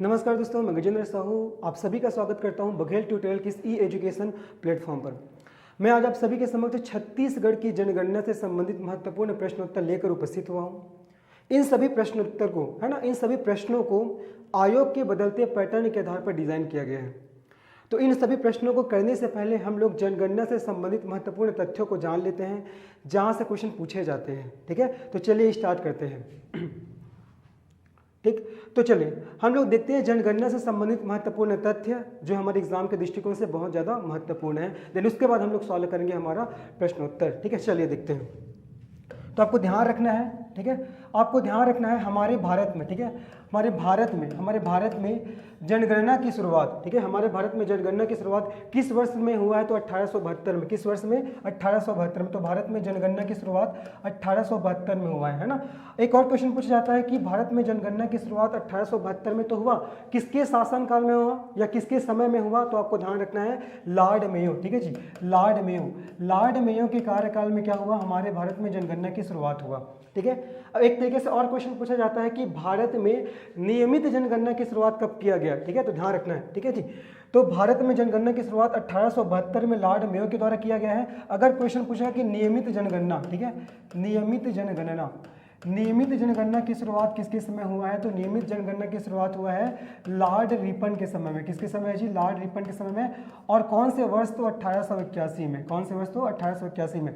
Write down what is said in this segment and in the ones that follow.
नमस्कार दोस्तों, मैं गजेंद्र साहू आप सभी का स्वागत करता हूं बघेल ट्यूटोरियल की इस ई एजुकेशन प्लेटफॉर्म पर। मैं आज आप सभी के समक्ष छत्तीसगढ़ की जनगणना से संबंधित महत्वपूर्ण प्रश्नोत्तर लेकर उपस्थित हुआ हूं। इन सभी प्रश्नोत्तर को इन सभी प्रश्नों को आयोग के बदलते पैटर्न के आधार पर डिजाइन किया गया है। तो इन सभी प्रश्नों को करने से पहले हम लोग जनगणना से संबंधित महत्वपूर्ण तथ्यों को जान लेते हैं जहाँ से क्वेश्चन पूछे जाते हैं। ठीक है, तो चलिए स्टार्ट करते हैं। ठीक, तो चलिए हम लोग देखते हैं जनगणना से संबंधित महत्वपूर्ण तथ्य जो हमारे एग्जाम के दृष्टिकोण से बहुत ज़्यादा महत्वपूर्ण है। देन उसके बाद हम लोग सॉल्व करेंगे हमारा प्रश्नोत्तर। ठीक है, चलिए देखते हैं। तो आपको ध्यान रखना है, ठीक है, आपको ध्यान रखना है हमारे भारत में, ठीक है, हमारे भारत में जनगणना की शुरुआत, ठीक है, हमारे भारत में जनगणना की शुरुआत किस वर्ष में हुआ है? तो 1872 में। किस वर्ष में? 1872 में। तो भारत में जनगणना की शुरुआत 1872 में हुआ है ना। एक और क्वेश्चन पूछा जाता है कि भारत में जनगणना की शुरुआत 1872 में तो हुआ, किसके शासनकाल में हुआ या किसके समय में हुआ? तो आपको ध्यान रखना है लॉर्ड मेयो। ठीक है जी, लॉर्ड मेयो के कार्यकाल में क्या हुआ? हमारे भारत में जनगणना की शुरुआत हुआ। ठीक है, अब एक तरीके से और क्वेश्चन पूछा जाता है कि भारत में नियमित जनगणना की शुरुआत कब किया गया? ठीक है, तो ध्यान रखना है। ठीक है जी, तो भारत में जनगणना की शुरुआत 1872 में लॉर्ड मेयो के द्वारा किया गया है। अगर क्वेश्चन पूछा कि नियमित जनगणना, ठीक है, नियमित जनगणना की शुरुआत किसके समय हुआ है? तो नियमित जनगणना की शुरुआत हुआ है लॉर्ड रिपन के समय में। किसके समय है जी? लॉर्ड रिपन के समय में। और कौन से वर्ष? तो 1881 में। कौन से वर्ष? तो 1881 में।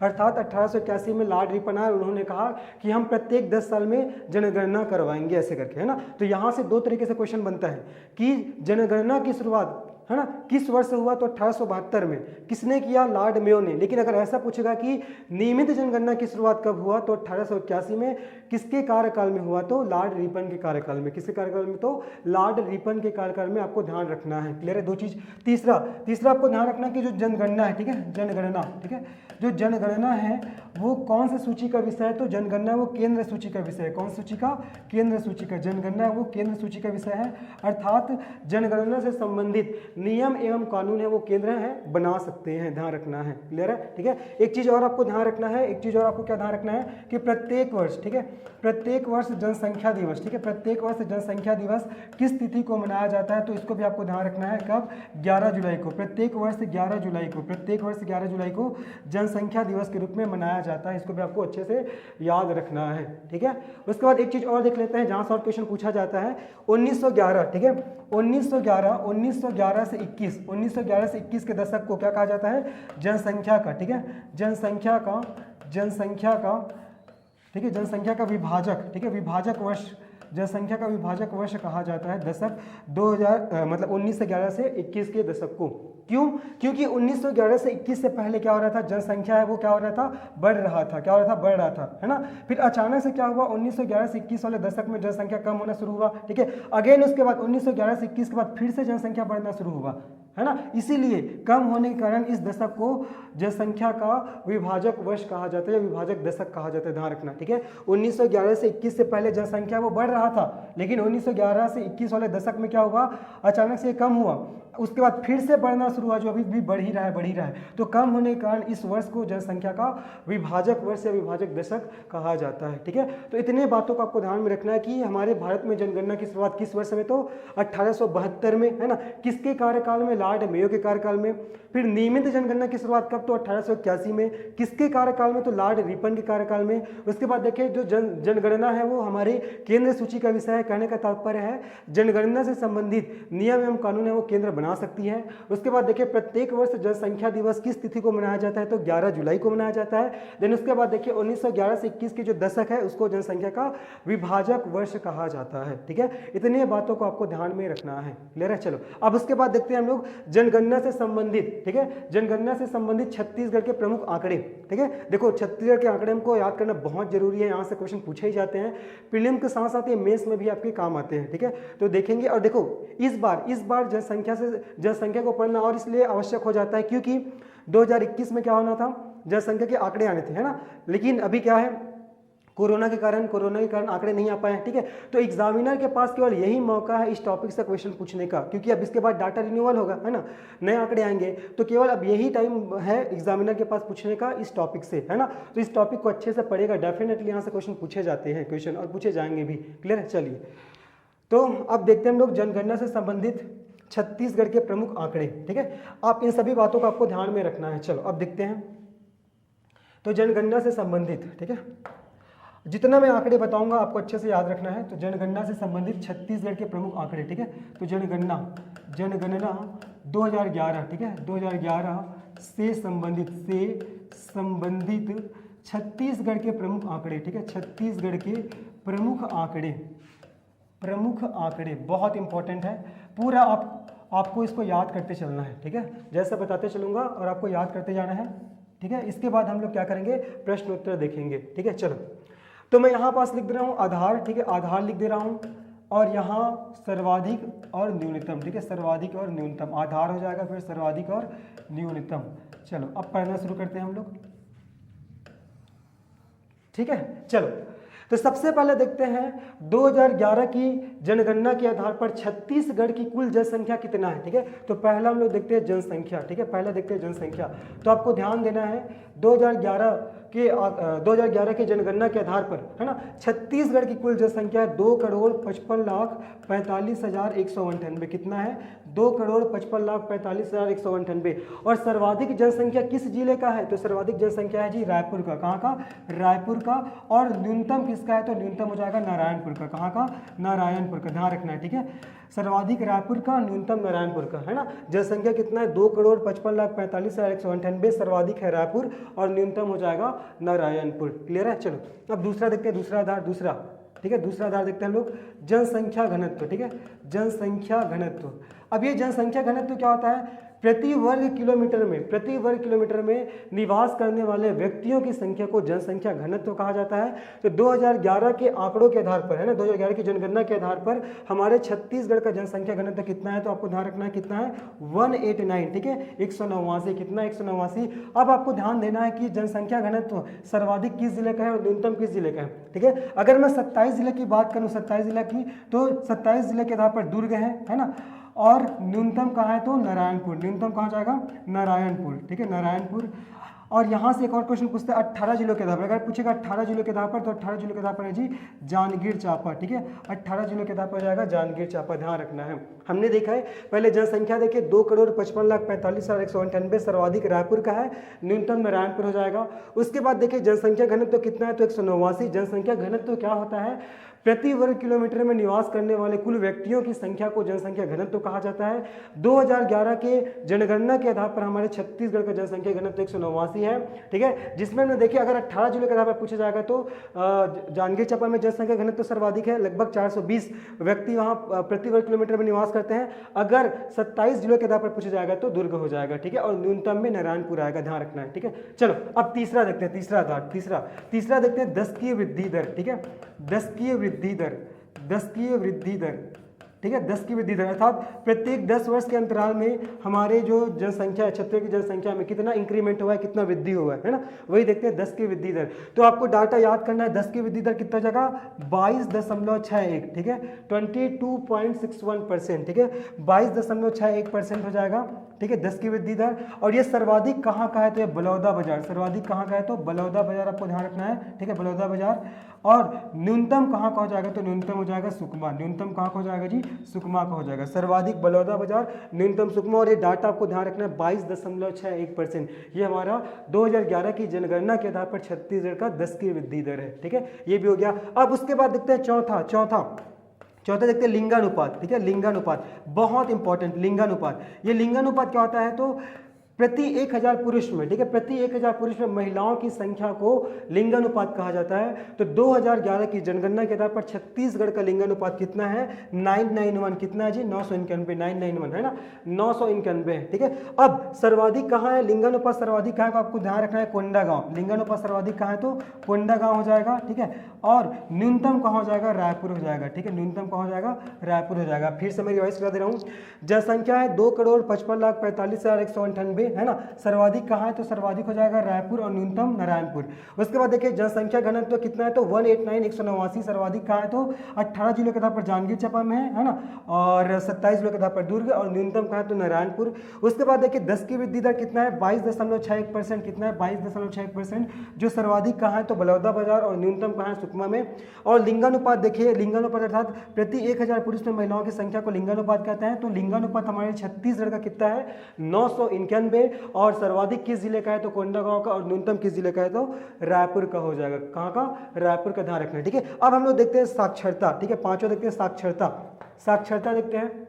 अर्थात 1881 में लॉर्ड रिपन आए, उन्होंने कहा कि हम प्रत्येक 10 साल में जनगणना करवाएंगे, ऐसे करके, है ना। तो यहाँ से दो तरीके से क्वेश्चन बनता है कि जनगणना की शुरुआत, है ना, किस वर्ष हुआ? तो 1872 में। किसने किया? लॉर्ड मेयो ने। लेकिन अगर ऐसा पूछेगा कि नियमित जनगणना की शुरुआत कब हुआ? तो 1881 में। किसके कार्यकाल में हुआ? तो लॉर्ड रिपन के कार्यकाल में। किसके कार्यकाल में? तो लॉर्ड रिपन के कार्यकाल में। आपको ध्यान रखना है। क्लियर है? दो चीज। तीसरा आपको ध्यान रखना कि जो जनगणना है, ठीक है, जनगणना, ठीक है, जो जनगणना है वो कौन से सूची का विषय है? तो जनगणना वो केंद्र सूची का विषय है। कौन सूची का? केंद्र सूची का। जनगणना वो केंद्र सूची का विषय है। अर्थात जनगणना से संबंधित नियम एवं कानून है वो केंद्र है बना सकते हैं। ध्यान रखना है। क्लियर है? ठीक है, एक चीज और आपको ध्यान रखना है, एक चीज और आपको क्या ध्यान रखना है कि प्रत्येक वर्ष, ठीक है, प्रत्येक वर्ष जनसंख्या दिवस, ठीक है, प्रत्येक वर्ष जनसंख्या दिवस किस तिथि को मनाया जाता है? तो इसको भी आपको ध्यान रखना है। कब? 11 जुलाई को। प्रत्येक वर्ष 11 जुलाई को, प्रत्येक वर्ष 11 जुलाई को जनसंख्या दिवस के रूप में मनाया जाता है। इसको भी आपको अच्छे से याद रखना है। ठीक है, उसके बाद एक चीज और देख लेते हैं जहां से और क्वेश्चन पूछा जाता है। 1911, ठीक है, 1911 से 21 के दशक को क्या कहा जाता है? जनसंख्या का, ठीक है, जनसंख्या का, ठीक है, जनसंख्या का विभाजक, ठीक है, विभाजक वर्ष, जनसंख्या का विभाजक वर्ष कहा जाता है दशक 2000 मतलब 1911 से 21 के दशक को। क्यों? क्योंकि 1911 से 21 से पहले क्या हो रहा था? जनसंख्या है वो क्या हो रहा था? बढ़ रहा था। क्या हो रहा था? बढ़ रहा था, है ना। फिर अचानक से क्या हुआ? 1911 से 21 वाले दशक में जनसंख्या कम होना शुरू हुआ। ठीक है, अगेन उसके बाद 1911 से 21 के बाद फिर से जनसंख्या बढ़ना शुरू हुआ, है ना। इसीलिए कम होने के कारण इस दशक को जनसंख्या का विभाजक वर्ष कहा जाता है, विभाजक दशक कहा जाता है। ध्यान रखना, ठीक है। 1911 से 21 से पहले जनसंख्या वो बढ़ रहा था, लेकिन 1911 से 21 वाले दशक में क्या हुआ? अचानक से कम हुआ, उसके बाद फिर से बढ़ना शुरू हुआ, जो अभी भी बढ़ ही रहा है। तो कम होने के कारण इस वर्ष को जनसंख्या का विभाजक वर्ष या विभाजक दशक कहा जाता है। ठीक है, तो इतने बातों को आपको ध्यान में रखना है कि हमारे भारत में जनगणना की शुरुआत किस वर्ष में? तो 1872 में, है ना। किसके कार्यकाल में? लॉर्ड मेयो के कार्यकाल में। फिर नियमित जनगणना की शुरुआत कब? तो 1881 में। किसके कार्यकाल में? तो लॉर्ड रिपन के कार्यकाल में। उसके बाद देखिए जो जनगणना है वो हमारे केंद्र सूची का विषय है। कहने का तात्पर्य है जनगणना से संबंधित नियम एवं कानून है वो केंद्र बना सकती है। उसके बाद देखिए प्रत्येक वर्ष जनसंख्या दिवस किस तिथि को मनाया जाता है? तो 11 जुलाई को मनाया जाता है। देन उसके बाद देखिए 1911 से 21 की जो दशक है उसको जनसंख्या का विभाजक वर्ष कहा जाता है। ठीक है, इतनी बातों को आपको ध्यान में रखना है। क्लियर है? चलो अब उसके बाद देखते हैं हम लोग जनगणना से संबंधित, ठीक है, जनगणना से संबंधित छत्तीसगढ़ के प्रमुख आंकड़े। ठीक है, देखो छत्तीसगढ़ के आंकड़े हमको याद करना बहुत जरूरी है। यहाँ से क्वेश्चन पूछे ही जाते हैं, प्रीलिम के साथ साथ ये मेंस में भी आपके काम आते हैं। ठीक है, तो देखेंगे। और देखो इस बार जनसंख्या को पढ़ना और इसलिए आवश्यक हो जाता है क्योंकि 2021 में क्या होना था? जनसंख्या के आंकड़े आने थे, है ना। लेकिन अभी क्या है? कोरोना के कारण आंकड़े नहीं आ पाए हैं। ठीक है, तो एग्जामिनर के पास केवल यही मौका है इस टॉपिक से क्वेश्चन पूछने का, क्योंकि अब इसके बाद डाटा रिन्यूअल होगा, है ना, नए आंकड़े आएंगे, तो केवल अब यही टाइम है एग्जामिनर के पास पूछने का इस टॉपिक से, है ना। तो इस टॉपिक को अच्छे से पढ़ेगा, डेफिनेटली यहाँ से क्वेश्चन पूछे जाते हैं, क्वेश्चन और पूछे जाएंगे भी। क्लियर है? चलिए तो अब देखते हैं हम लोग जनगणना से संबंधित छत्तीसगढ़ के प्रमुख आंकड़े। ठीक है, आप इन सभी बातों को आपको ध्यान में रखना है। चलो अब देखते हैं। तो जनगणना से संबंधित, ठीक है, जितना मैं आंकड़े बताऊंगा आपको अच्छे से याद रखना है। तो जनगणना से संबंधित छत्तीसगढ़ के प्रमुख आंकड़े। ठीक है, तो जनगणना 2011, ठीक है, 2011 से संबंधित छत्तीसगढ़ के प्रमुख आंकड़े। ठीक है, छत्तीसगढ़ के प्रमुख आंकड़े बहुत इंपॉर्टेंट है। पूरा आपको इसको याद करते चलना है। ठीक है, जैसा बताते चलूंगा और आपको याद करते जाना है। ठीक है, इसके बाद हम लोग क्या करेंगे, प्रश्न उत्तर देखेंगे। ठीक है, चलो तो मैं यहाँ पास लिख दे रहा हूँ आधार। ठीक है, आधार लिख दे रहा हूँ और यहाँ सर्वाधिक और न्यूनतम। ठीक है, सर्वाधिक और न्यूनतम, आधार हो जाएगा, फिर सर्वाधिक और न्यूनतम। चलो अब पढ़ना शुरू करते हैं हम लोग। ठीक है, चलो तो सबसे पहले देखते हैं 2011 की जनगणना के आधार पर छत्तीसगढ़ की कुल जनसंख्या कितना है। ठीक है, तो पहला हम लोग देखते हैं जनसंख्या। ठीक है, पहला देखते हैं जनसंख्या। तो आपको ध्यान देना है 2011 के जनगणना के आधार पर, है ना, छत्तीसगढ़ की कुल जनसंख्या 2,55,45,198। कितना है, 2,55,45,198। और सर्वाधिक जनसंख्या किस जिले का है, तो सर्वाधिक जनसंख्या है जी रायपुर का। कहाँ का, रायपुर का। और न्यूनतम किसका है, तो न्यूनतम हो जाएगा नारायणपुर का। कहाँ का, नारायणपुर का, ध्यान रखना है। ठीक है, सर्वाधिक रायपुर का, न्यूनतम नारायणपुर का, है ना। जनसंख्या कितना है, 2,55,45,198 सर्वाधिक है रायपुर और न्यूनतम हो जाएगा नारायणपुर। क्लियर है। चलो अब दूसरा देखते हैं, दूसरा आधार, दूसरा। ठीक है, दूसरा आधार देखते हैं हम लोग, जनसंख्या घनत्व। ठीक है, जनसंख्या घनत्व। अब ये जनसंख्या घनत्व क्या होता है, प्रति वर्ग किलोमीटर में निवास करने वाले व्यक्तियों की संख्या को जनसंख्या घनत्व कहा जाता है। तो 2011 के आंकड़ों के आधार पर, है ना, 2011 की जनगणना के आधार पर हमारे छत्तीसगढ़ का जनसंख्या घनत्व कितना है, तो आपको ध्यान रखना है कितना है, 189। ठीक है, 189। कितना, 189। अब आपको ध्यान देना है कि जनसंख्या घनत्व सर्वाधिक किस जिले का है और न्यूनतम किस जिले का है। ठीक है, अगर मैं 27 जिले की बात करूँ, 27 जिले की, तो 27 जिले के आधार पर दुर्ग है ना, और न्यूनतम कहाँ है, तो नारायणपुर। न्यूनतम कहाँ जाएगा, नारायणपुर। ठीक है, नारायणपुर। और यहाँ से एक और क्वेश्चन पूछते हैं 18 जिलों के आधार पर। अगर पूछेगा 18 जिलों के आधार पर, तो 18 जिलों के आधार पर है जी जांजगीर चांपा। ठीक है, 18 जिलों के आधार पर जाएगा जांजगीर चांपा, ध्यान रखना है। हमने देखा है पहले जनसंख्या देखिए 2,55,45,198 सर्वाधिक रायपुर का है, न्यूनतम नारायणपुर हो जाएगा। उसके बाद देखिए जनसंख्या घनत्व तो कितना है, तो 189। जनसंख्या घनत्व क्या होता है, प्रति वर्ग किलोमीटर में निवास करने वाले कुल व्यक्तियों की संख्या को जनसंख्या घनत्व कहा जाता है। 2011 के जनगणना के आधार पर हमारे छत्तीसगढ़ का जनसंख्या घनत्व 189 है। ठीक है, जिसमें हमने देखिए अगर 18 जिलों के आधार पर पूछा जाएगा तो जांजगीर चांपा में जनसंख्या घनत्व सर्वाधिक है, लगभग 420 व्यक्ति वहाँ प्रति वर्ग किलोमीटर में निवास करते हैं। अगर 27 जिलों के आधार पर पूछा जाएगा तो दुर्ग हो जाएगा। ठीक है, और न्यूनतम में नारायणपुर आएगा, ध्यान रखना है। ठीक है, चलो अब तीसरा देखते हैं, तीसरा आधार, तीसरा देखते हैं दशकीय वृद्धि दर। ठीक है, दशकीय वृद्धि दर। ठीक है, 10 की वृद्धि दर अर्थात प्रत्येक 10 वर्ष के अंतराल में हमारे जो जनसंख्या है, छत्तीसगढ़ की जनसंख्या में कितना इंक्रीमेंट हुआ है, कितना वृद्धि हुआ है ना, वही देखते हैं 10 की वृद्धि दर। तो आपको डाटा याद करना है, 10 की वृद्धि दर कितना जगह 22.61। ठीक है, 22.61%। ठीक है, 22.61% हो जाएगा। ठीक है, 10 की वृद्धि दर। और ये सर्वाधिक कहाँ का है, तो ये बलौदा बाजार। सर्वाधिक कहाँ का है, तो बलौदा बाजार, आपको ध्यान रखना है। ठीक है, बलौदा बाजार। और न्यूनतम कहाँ का हो जाएगा, तो न्यूनतम हो जाएगा सुकमा। न्यूनतम कहाँ का हो जाएगा जी, सुकमा का हो जाएगा। सर्वाधिक बलौदा बाजार, न्यूनतम सुकमा। और ये डाटा आपको ध्यान रखना है 22.61%। ये हमारा 2011 की जनगणना के आधार पर छत्तीसगढ़ का 10 की वृद्धि दर है। ठीक है, ये भी हो गया। अब उसके बाद देखते हैं चौथा देखते हैं लिंगानुपात। ठीक है, लिंगानुपात बहुत इंपॉर्टेंट, लिंगानुपात। ये लिंगानुपात क्या होता है, तो प्रति 1000 पुरुष में, ठीक है, प्रति 1000 पुरुष में महिलाओं की संख्या को लिंगानुपात कहा जाता है। तो 2011 की जनगणना के आधार पर छत्तीसगढ़ का लिंगानुपात कितना है, 991। कितना है जी, 991, 991 है ना, 991 है। ठीक है, अब सर्वाधिक कहाँ है, लिंगानुपात सर्वाधिक कहाँ है, आपको ध्यान रखना है कोंडागांव। लिंगानुपात सर्वाधिक कहाँ है, तो कोंडागांव हो जाएगा। ठीक है, और न्यूनतम कहाँ हो जाएगा, रायपुर हो जाएगा। ठीक है, न्यूनतम कहाँ हो जाएगा, रायपुर हो जाएगा। फिर से मैं रिवाइज करा दे रहा हूँ, जनसंख्या है 2,55,45,198 है ना। सर्वाधिक कहाँ है, तो सर्वाधिक हो जाएगा रायपुर और न्यूनतम नारायणपुर। उसके बाद देखिए जनसंख्या घनत्व तो कितना है, तो 189,189। सर्वाधिक कहाँ है, तो 18 जिलों के आधार पर जांजगीर चांपा में है ना, और 27 जिलों के आधार पर दुर्ग, और न्यूनतम कहाँ है, तो नारायणपुर। उसके बाद देखिए 10 की वृद्धि दर कितना है, 22.61%। कितना है, 22.61%। जो सर्वाधिक कहाँ है, तो बलौदाबाजार, और न्यूनतम कहाँ है, सुकमा में। और लिंगानुपात देखिए, लिंगानुपात अर्थात प्रति 1000 पुरुष में महिलाओं की संख्या को लिंगानुपात कहते हैं। तो लिंगानुपात हमारे छत्तीसगढ़ का कितना है, 991। और सर्वाधिक किस जिले का है, तो कोंडागांव का, और न्यूनतम किस जिले का है, तो रायपुर का हो जाएगा। कहाँ का, रायपुर का, ध्यान रखना है, ठीक है। अब हम लोग देखते हैं साक्षरता, ठीक है, पांचों देखते हैं साक्षरता। साक्षरता देखते हैं,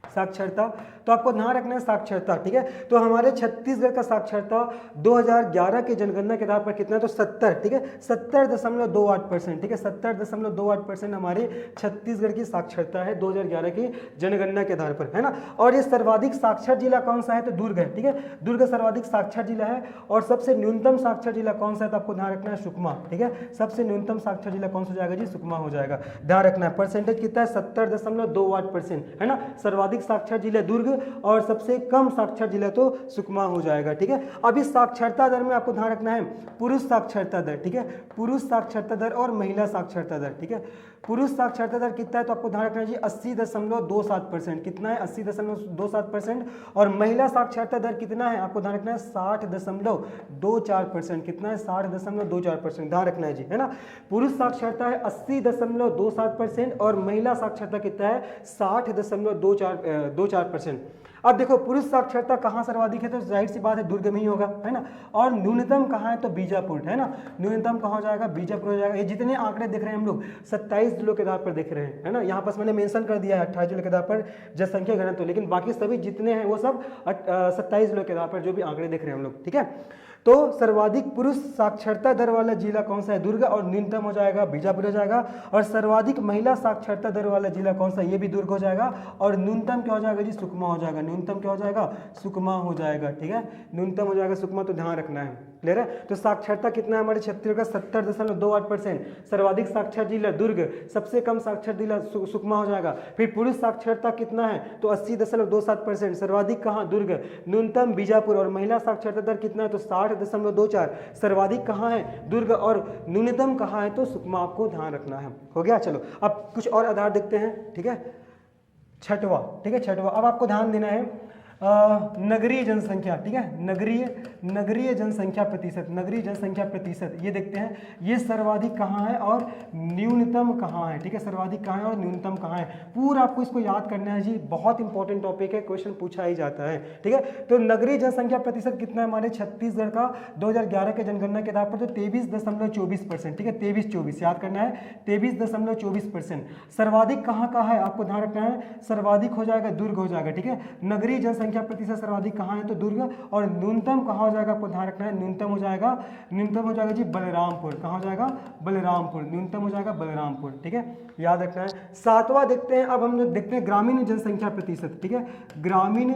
साक्षरता, तो आपको ध्यान रखना है साक्षरता, ठीक है। तो हमारे छत्तीसगढ़ का साक्षरता 2011 के जनगणना के आधार पर कितना है, तो 70, ठीक है, 70.28%, ठीक है, 70.28% हमारे छत्तीसगढ़ की साक्षरता है 2011 की जनगणना के आधार पर, है ना। और ये सर्वाधिक साक्षर जिला कौन सा है, तो दुर्ग है, ठीक है, दुर्ग सर्वाधिक साक्षर जिला है। और सबसे न्यूनतम साक्षर जिला कौन सा है, तो आपको ध्यान रखना है सुकमा, ठीक है, सबसे न्यूनतम साक्षर जिला कौन सा हो जाएगा जी, सुकमा हो जाएगा। ध्यान रखना है, परसेंटेज कितना है, 70.28%, है ना। सर्वाधिक साक्षर जिला दुर्ग और सबसे कम साक्षर जिला तो सुकमा हो जाएगा, ठीक है। अब इस साक्षरता दर में आपको ध्यान रखना है पुरुष साक्षरता दर, ठीक है, पुरुष साक्षरता दर और महिला साक्षरता दर, ठीक है। पुरुष साक्षरता दर कितना है, तो आपको ध्यान रखना है जी 80.27%। कितना है, 80.27%। और महिला साक्षरता दर कितना है, आपको ध्यान रखना है 60.24%। कितना है, 60.24%, ध्यान रखना है जी, है ना। पुरुष साक्षरता है 80.27% और महिला साक्षरता कितना है 60.24%। अब देखो पुरुष साक्षरता कहाँ सर्वाधिक है, तो जाहिर सी बात है दुर्ग में ही होगा, है ना। और न्यूनतम कहाँ है, तो बीजापुर, है ना, न्यूनतम कहाँ हो जाएगा, बीजापुर हो जाएगा। ये जितने आंकड़े देख रहे हैं हम लोग 27 जिलों के आधार पर देख रहे हैं, है ना। यहाँ पास मैंने मेंशन कर दिया है 28 जिलों के आधार पर जनसंख्या घनत्व, लेकिन बाकी सभी जितने हैं वो सब 27 जिलों के आधार पर जो भी आंकड़े देख रहे हैं हम लोग, ठीक है। तो सर्वाधिक पुरुष साक्षरता दर वाला जिला कौन सा है, दुर्ग, और न्यूनतम हो जाएगा बीजापुर हो जाएगा। और सर्वाधिक महिला साक्षरता दर वाला जिला कौन सा, ये भी दुर्ग हो जाएगा। और न्यूनतम क्या हो जाएगा जी, सुकमा हो जाएगा। न्यूनतम क्या हो जाएगा, सुकमा हो जाएगा, ठीक है, न्यूनतम हो जाएगा सुकमा, तो ध्यान रखना है, क्लियर है। तो साक्षरता कितना है हमारे छत्तीसगढ़ का, 70.28%। सर्वाधिक साक्षर जिला दुर्ग, सबसे कम साक्षर जिला सुकमा हो जाएगा। फिर पुरुष साक्षरता कितना है, तो 80.27%। सर्वाधिक कहाँ, दुर्ग, न्यूनतम बीजापुर। और महिला साक्षरता दर कितना है, तो 60.24। सर्वाधिक कहाँ है, दुर्ग, और न्यूनतम कहाँ है, तो सुकमा, आपको ध्यान रखना है। हो गया, चलो अब कुछ और आधार देखते हैं, ठीक है। छठवां, ठीक है, छठवां, अब आपको ध्यान देना है नगरीय जनसंख्या, ठीक है, नगरीय जनसंख्या प्रतिशत, नगरीय जनसंख्या प्रतिशत, ये देखते हैं ये सर्वाधिक कहाँ है और न्यूनतम कहाँ है, ठीक है, सर्वाधिक कहाँ है और न्यूनतम कहाँ है। पूरा आपको इसको याद करना है जी, बहुत इंपॉर्टेंट टॉपिक है, क्वेश्चन पूछा ही जाता है, ठीक है। तो नगरीय जनसंख्या प्रतिशत कितना है हमारे छत्तीसगढ़ का 2011 के जनगणना के आधार पर, तो 23.24%, ठीक है, 23-24 याद करना है, 23.24%। सर्वाधिक कहाँ का है, आपको ध्यान रखना है, सर्वाधिक हो जाएगा दुर्ग हो जाएगा, ठीक है। नगरीय जनसंख्या प्रतिशत सर्वाधिक कहाँ है, तो दुर्ग। और न्यूनतम कहाँ हो जाएगा, आपको ध्यान रखना है, न्यूनतम हो जाएगा जी बलरामपुर। कहाँ हो जाएगा, बलरामपुर, न्यूनतम हो जाएगा बलरामपुर, ठीक है, याद रखना है। सातवां देखते हैं, अब हम लोग देखते हैं ग्रामीण जनसंख्या प्रतिशत, ठीक है, ग्रामीण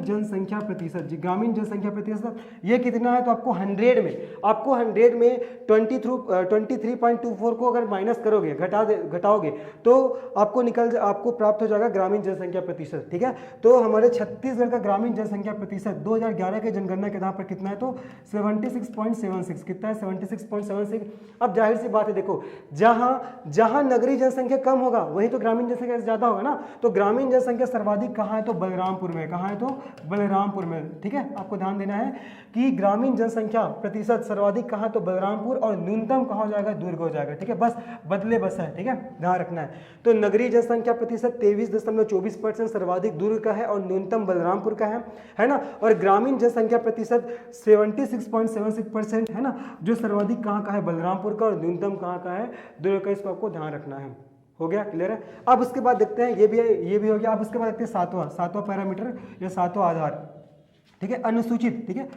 जनसंख्या प्रतिशत जी, ग्रामीण जनसंख्या प्रतिशत ये कितना है, तो आपको 100 में 23.24 को अगर माइनस करोगे, घटाओगे, तो आपको प्राप्त हो जाएगा ग्रामीण जनसंख्या प्रतिशत, ठीक है। तो हमारे छत्तीसगढ़ का ग्रामीण जनसंख्या प्रतिशत 2011 के जनगणना के आधार पर कितना है, तो 76.76। कितना है, 76.76। अब जाहिर सी बात है, देखो जहां नगरीय जनसंख्या कम होगा वहीं तो ग्रामीण जनसंख्या ज्यादा होगा ना। तो ग्रामीण जनसंख्या सर्वाधिक कहाँ है, तो बलरामपुर में। कहाँ है, तो बलरामपुर में, ठीक है। आपको ध्यान देना है कि ग्रामीण जनसंख्या प्रतिशत सर्वाधिक कहाँ, तो बलरामपुर, और न्यूनतम कहाँ हो जाएगा, दुर्ग हो जाएगा, ठीक है। बस बदले बस है, ठीक है, ध्यान रखना है। तो नगरीय जनसंख्या प्रतिशत 23.24% सर्वाधिक दुर्ग का है और न्यूनतम बलरामपुर का है ना। और ग्रामीण जनसंख्या प्रतिशत 76.76% है ना, जो सर्वाधिक कहाँ का है, बलरामपुर का, और न्यूनतम कहाँ का है, दुर्ग का। इसको आपको ध्यान रखना है। हो गया, क्लियर है। अब उसके बाद देखते हैं, ये भी हो गया। अब उसके बाद देखते हैं सातवां पैरामीटर या सातवां आधार, ठीक है, अनुसूचित, ठीक है,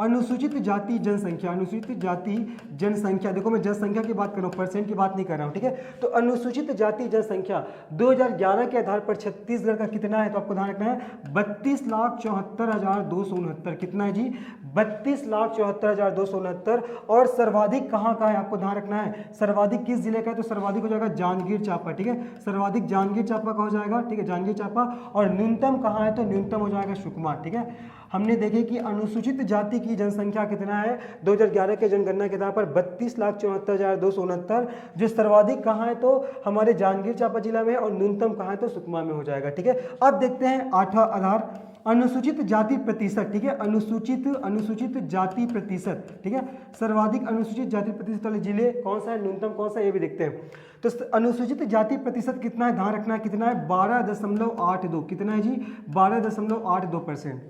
अनुसूचित जाति जनसंख्या, अनुसूचित जाति जनसंख्या, देखो मैं जनसंख्या की बात कर रहा हूँ, परसेंट की बात नहीं कर रहा हूँ, ठीक है। तो अनुसूचित जाति जनसंख्या 2011 के आधार पर छत्तीसगढ़ का कितना है, तो आपको ध्यान रखना है 32,74,269। कितना है जी, 32,74,269। और सर्वाधिक कहाँ का है, आपको ध्यान रखना है सर्वाधिक किस जिले का है, तो सर्वाधिक हो जाएगा जांजगीर चांपा, ठीक है। सर्वाधिक जांजगीर चांपा का हो जाएगा, ठीक है, जांजगीर चांपा। और न्यूनतम कहाँ है, तो न्यूनतम हो जाएगा सुकमा, ठीक है। हमने देखे कि अनुसूचित जाति की जनसंख्या कितना है 2011 के जनगणना के आधार पर 32,74,269। जो सर्वाधिक कहाँ है, तो हमारे जांजगीर चांपा जिला में, और न्यूनतम कहाँ है, तो सुकमा में हो जाएगा, ठीक है। अब देखते हैं 8वां आधार, अनुसूचित जाति प्रतिशत, ठीक है। अनुसूचित जाति प्रतिशत, ठीक है। सर्वाधिक अनुसूचित जाति प्रतिशत वाले जिले कौन सा है, न्यूनतम कौन सा है, ये भी देखते हैं। तो अनुसूचित जाति प्रतिशत कितना है, ध्यान रखना है कितना है, 12.82। कितना है जी, 12.82%।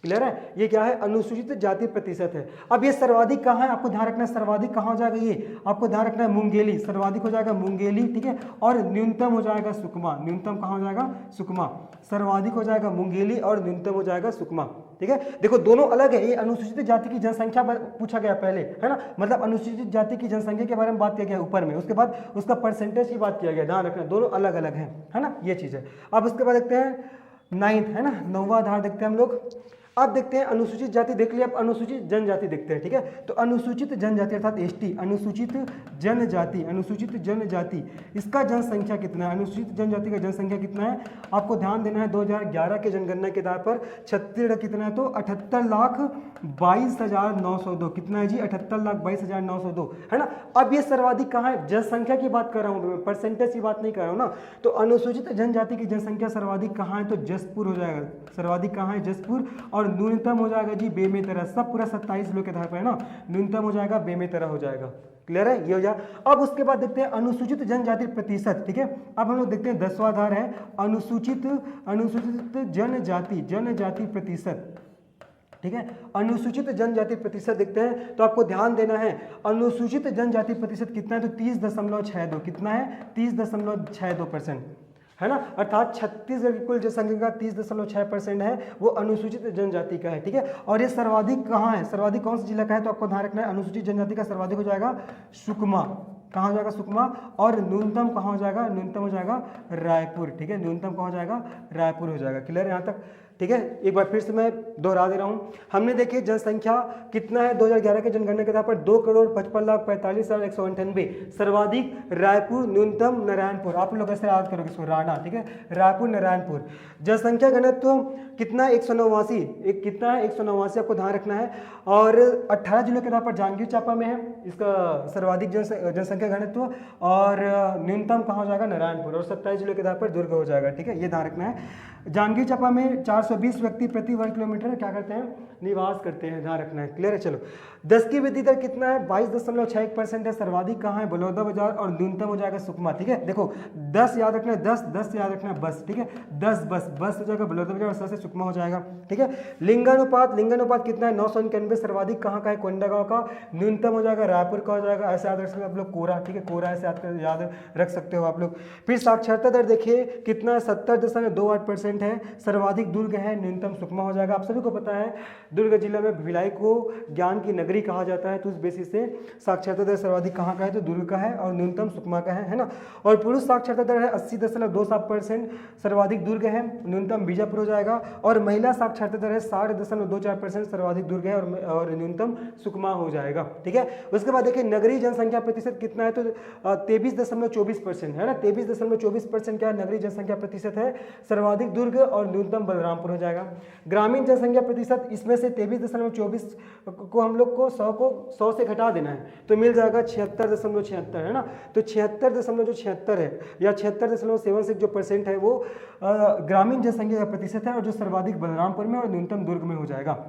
क्लियर है, ये क्या है, अनुसूचित जाति प्रतिशत है। अब ये सर्वाधिक कहाँ है, आपको ध्यान रखना है सर्वाधिक कहाँ हो जाएगा, ये आपको ध्यान रखना है मुंगेली, सर्वाधिक हो जाएगा मुंगेली, ठीक है। और न्यूनतम हो जाएगा सुकमा, न्यूनतम कहाँ हो जाएगा, सुकमा। सर्वाधिक हो जाएगा मुंगेली और न्यूनतम हो जाएगा सुकमा, ठीक है। देखो दोनों अलग है, ये अनुसूचित जाति की जनसंख्या पूछा गया पहले, है ना, मतलब अनुसूचित जाति की जनसंख्या के बारे में बात किया गया ऊपर में, उसके बाद उसका परसेंटेज की बात किया गया, ध्यान रखना दोनों अलग अलग है ना, ये चीज़ है। अब उसके बाद देखते हैं 9th, है ना, 9वां आधार देखते हैं हम लोग। अब देखते हैं अनुसूचित जाति देख लिया, अब अनुसूचित जनजाति देखते हैं, ठीक है। तो अनुसूचित जनजाति अर्थात एसटी, अनुसूचित जनजाति, इसका जनसंख्या कितना है, अनुसूचित जनजाति का जनसंख्या कितना है, आपको ध्यान देना है 2011 के जनगणना के आधार पर छत्तीसगढ़ कितना है, तो 78,22,902। कितना है जी, 78,22,902, है ना। अब ये सर्वाधिक कहाँ है, जनसंख्या की बात कर रहा हूँ, परसेंटेज की बात नहीं कर रहा हूँ ना। तो अनुसूचित जनजाति की जनसंख्या सर्वाधिक कहाँ है, तो जसपुर हो जाएगा, सर्वाधिक कहाँ है, जसपुर। और न्यूनतम हो जाएगा जी बेमेतरा, सब पूरा 27 जिलों के आधार पर है ना, न्यूनतम हो जाएगा बेमेतरा हो जाएगा। क्लियर है, ये हो जाए। अब उसके बाद देखते हैं अनुसूचित जनजाति प्रतिशत, ठीक है। अब हम लोग देखते हैं 10वां आधार है अनुसूचित जनजाति प्रतिशत, ठीक है। अनुसूचित जनजाति प्रतिशत देखते हैं, तो आपको ध्यान देना है अनुसूचित जनजाति प्रतिशत कितना है, तो 30.62। कितना है, 30.62%, है ना। अर्थात छत्तीसगढ़ की कुल जनसंख्या का 30.6% है वो अनुसूचित जनजाति का है, ठीक है। और ये सर्वाधिक कहाँ है, सर्वाधिक कौन सा जिला का है, तो आपको ध्यान रखना है अनुसूचित जनजाति का सर्वाधिक हो जाएगा सुकमा, कहाँ हो जाएगा, सुकमा। और न्यूनतम कहाँ हो जाएगा, न्यूनतम हो जाएगा रायपुर, ठीक है, न्यूनतम कहाँ हो जाएगा, रायपुर हो जाएगा। क्लियर है यहाँ तक, ठीक है। एक बार फिर से मैं दोहरा दे रहा हूँ, हमने देखिए जनसंख्या कितना है 2011 के जनगणना के आधार पर 2,55,45,198। सर्वाधिक रायपुर, न्यूनतम नारायणपुर, आप लोग ऐसे याद करोगे इसको, राणा, ठीक है, रायपुर नारायणपुर। जनसंख्या घनत्व कितना है, 189, एक कितना है 189, आपको ध्यान रखना है। और 18 जिलों के आधार पर जांजगीर चांपा में है इसका सर्वाधिक जनसंख्या घनत्व, और न्यूनतम कहाँ हो जाएगा, नारायणपुर। और 27 जिलों के आधार पर दुर्ग हो जाएगा, ठीक है, ये ध्यान रखना है। जांजगीर चांपा में 420 व्यक्ति प्रति वर्ग किलोमीटर क्या करते हैं, निवास करते हैं, ध्यान रखना है। क्लियर है, चलो 10 की वृद्धि दर कितना है, 22.61% है। सर्वाधिक कहाँ है, बलौदाबाजार, और न्यूनतम हो जाएगा सुकमा, ठीक है। देखो 10 याद रखना है, 10 याद रखना है, बस, ठीक है, 10 बस हो जाएगा बलौदाबाजार, और 100 से सुकमा हो जाएगा, ठीक है। लिंगानुपात कितना है, 991। सर्वाधिक कहाँ का है, कोंडागांव का। न्यूनतम हो जाएगा रायपुर का हो जाएगा, ऐसे याद रख सकते हो आप लोग, कोरा, ठीक है, कोरा ऐसे याद रख सकते हो आप लोग। फिर साक्षरता दर देखिए कितना है, 70.28% है। सर्वाधिक दुर्ग है, न्यूनतम सुकमा हो जाएगा। आप सभी को पता है दुर्ग जिला में भिलाई को ज्ञान की नगरी कहा जाता है, तो उस बेसिस से साक्षरता दर सर्वाधिक कहाँ का है, तो दुर्ग का है, और न्यूनतम सुकमा का है ना। और पुरुष साक्षरता दर है 80.27%, सर्वाधिक दुर्ग है, न्यूनतम बीजापुर हो जाएगा। और महिला साक्षरता दर है 60.24%, सर्वाधिक दुर्ग है, और न्यूनतम सुकमा हो जाएगा, ठीक है। उसके बाद देखिए नगरीय जनसंख्या प्रतिशत कितना है, तो 23.24% है ना, 23.24% क्या नगरीय जनसंख्या प्रतिशत है, सर्वाधिक दुर्ग और न्यूनतम बलरामपुर हो जाएगा। ग्रामीण जनसंख्या प्रतिशत, इसमें से 23.24 को हम लोग को 100 से घटा देना है, तो मिल जाएगा 76.76, है ना। तो 76.76 है, या 76.76 जो % है वो ग्रामीण जनसंख्या का प्रतिशत है, और जो सर्वाधिक बलरामपुर में और न्यूनतम दुर्ग में हो जाएगा।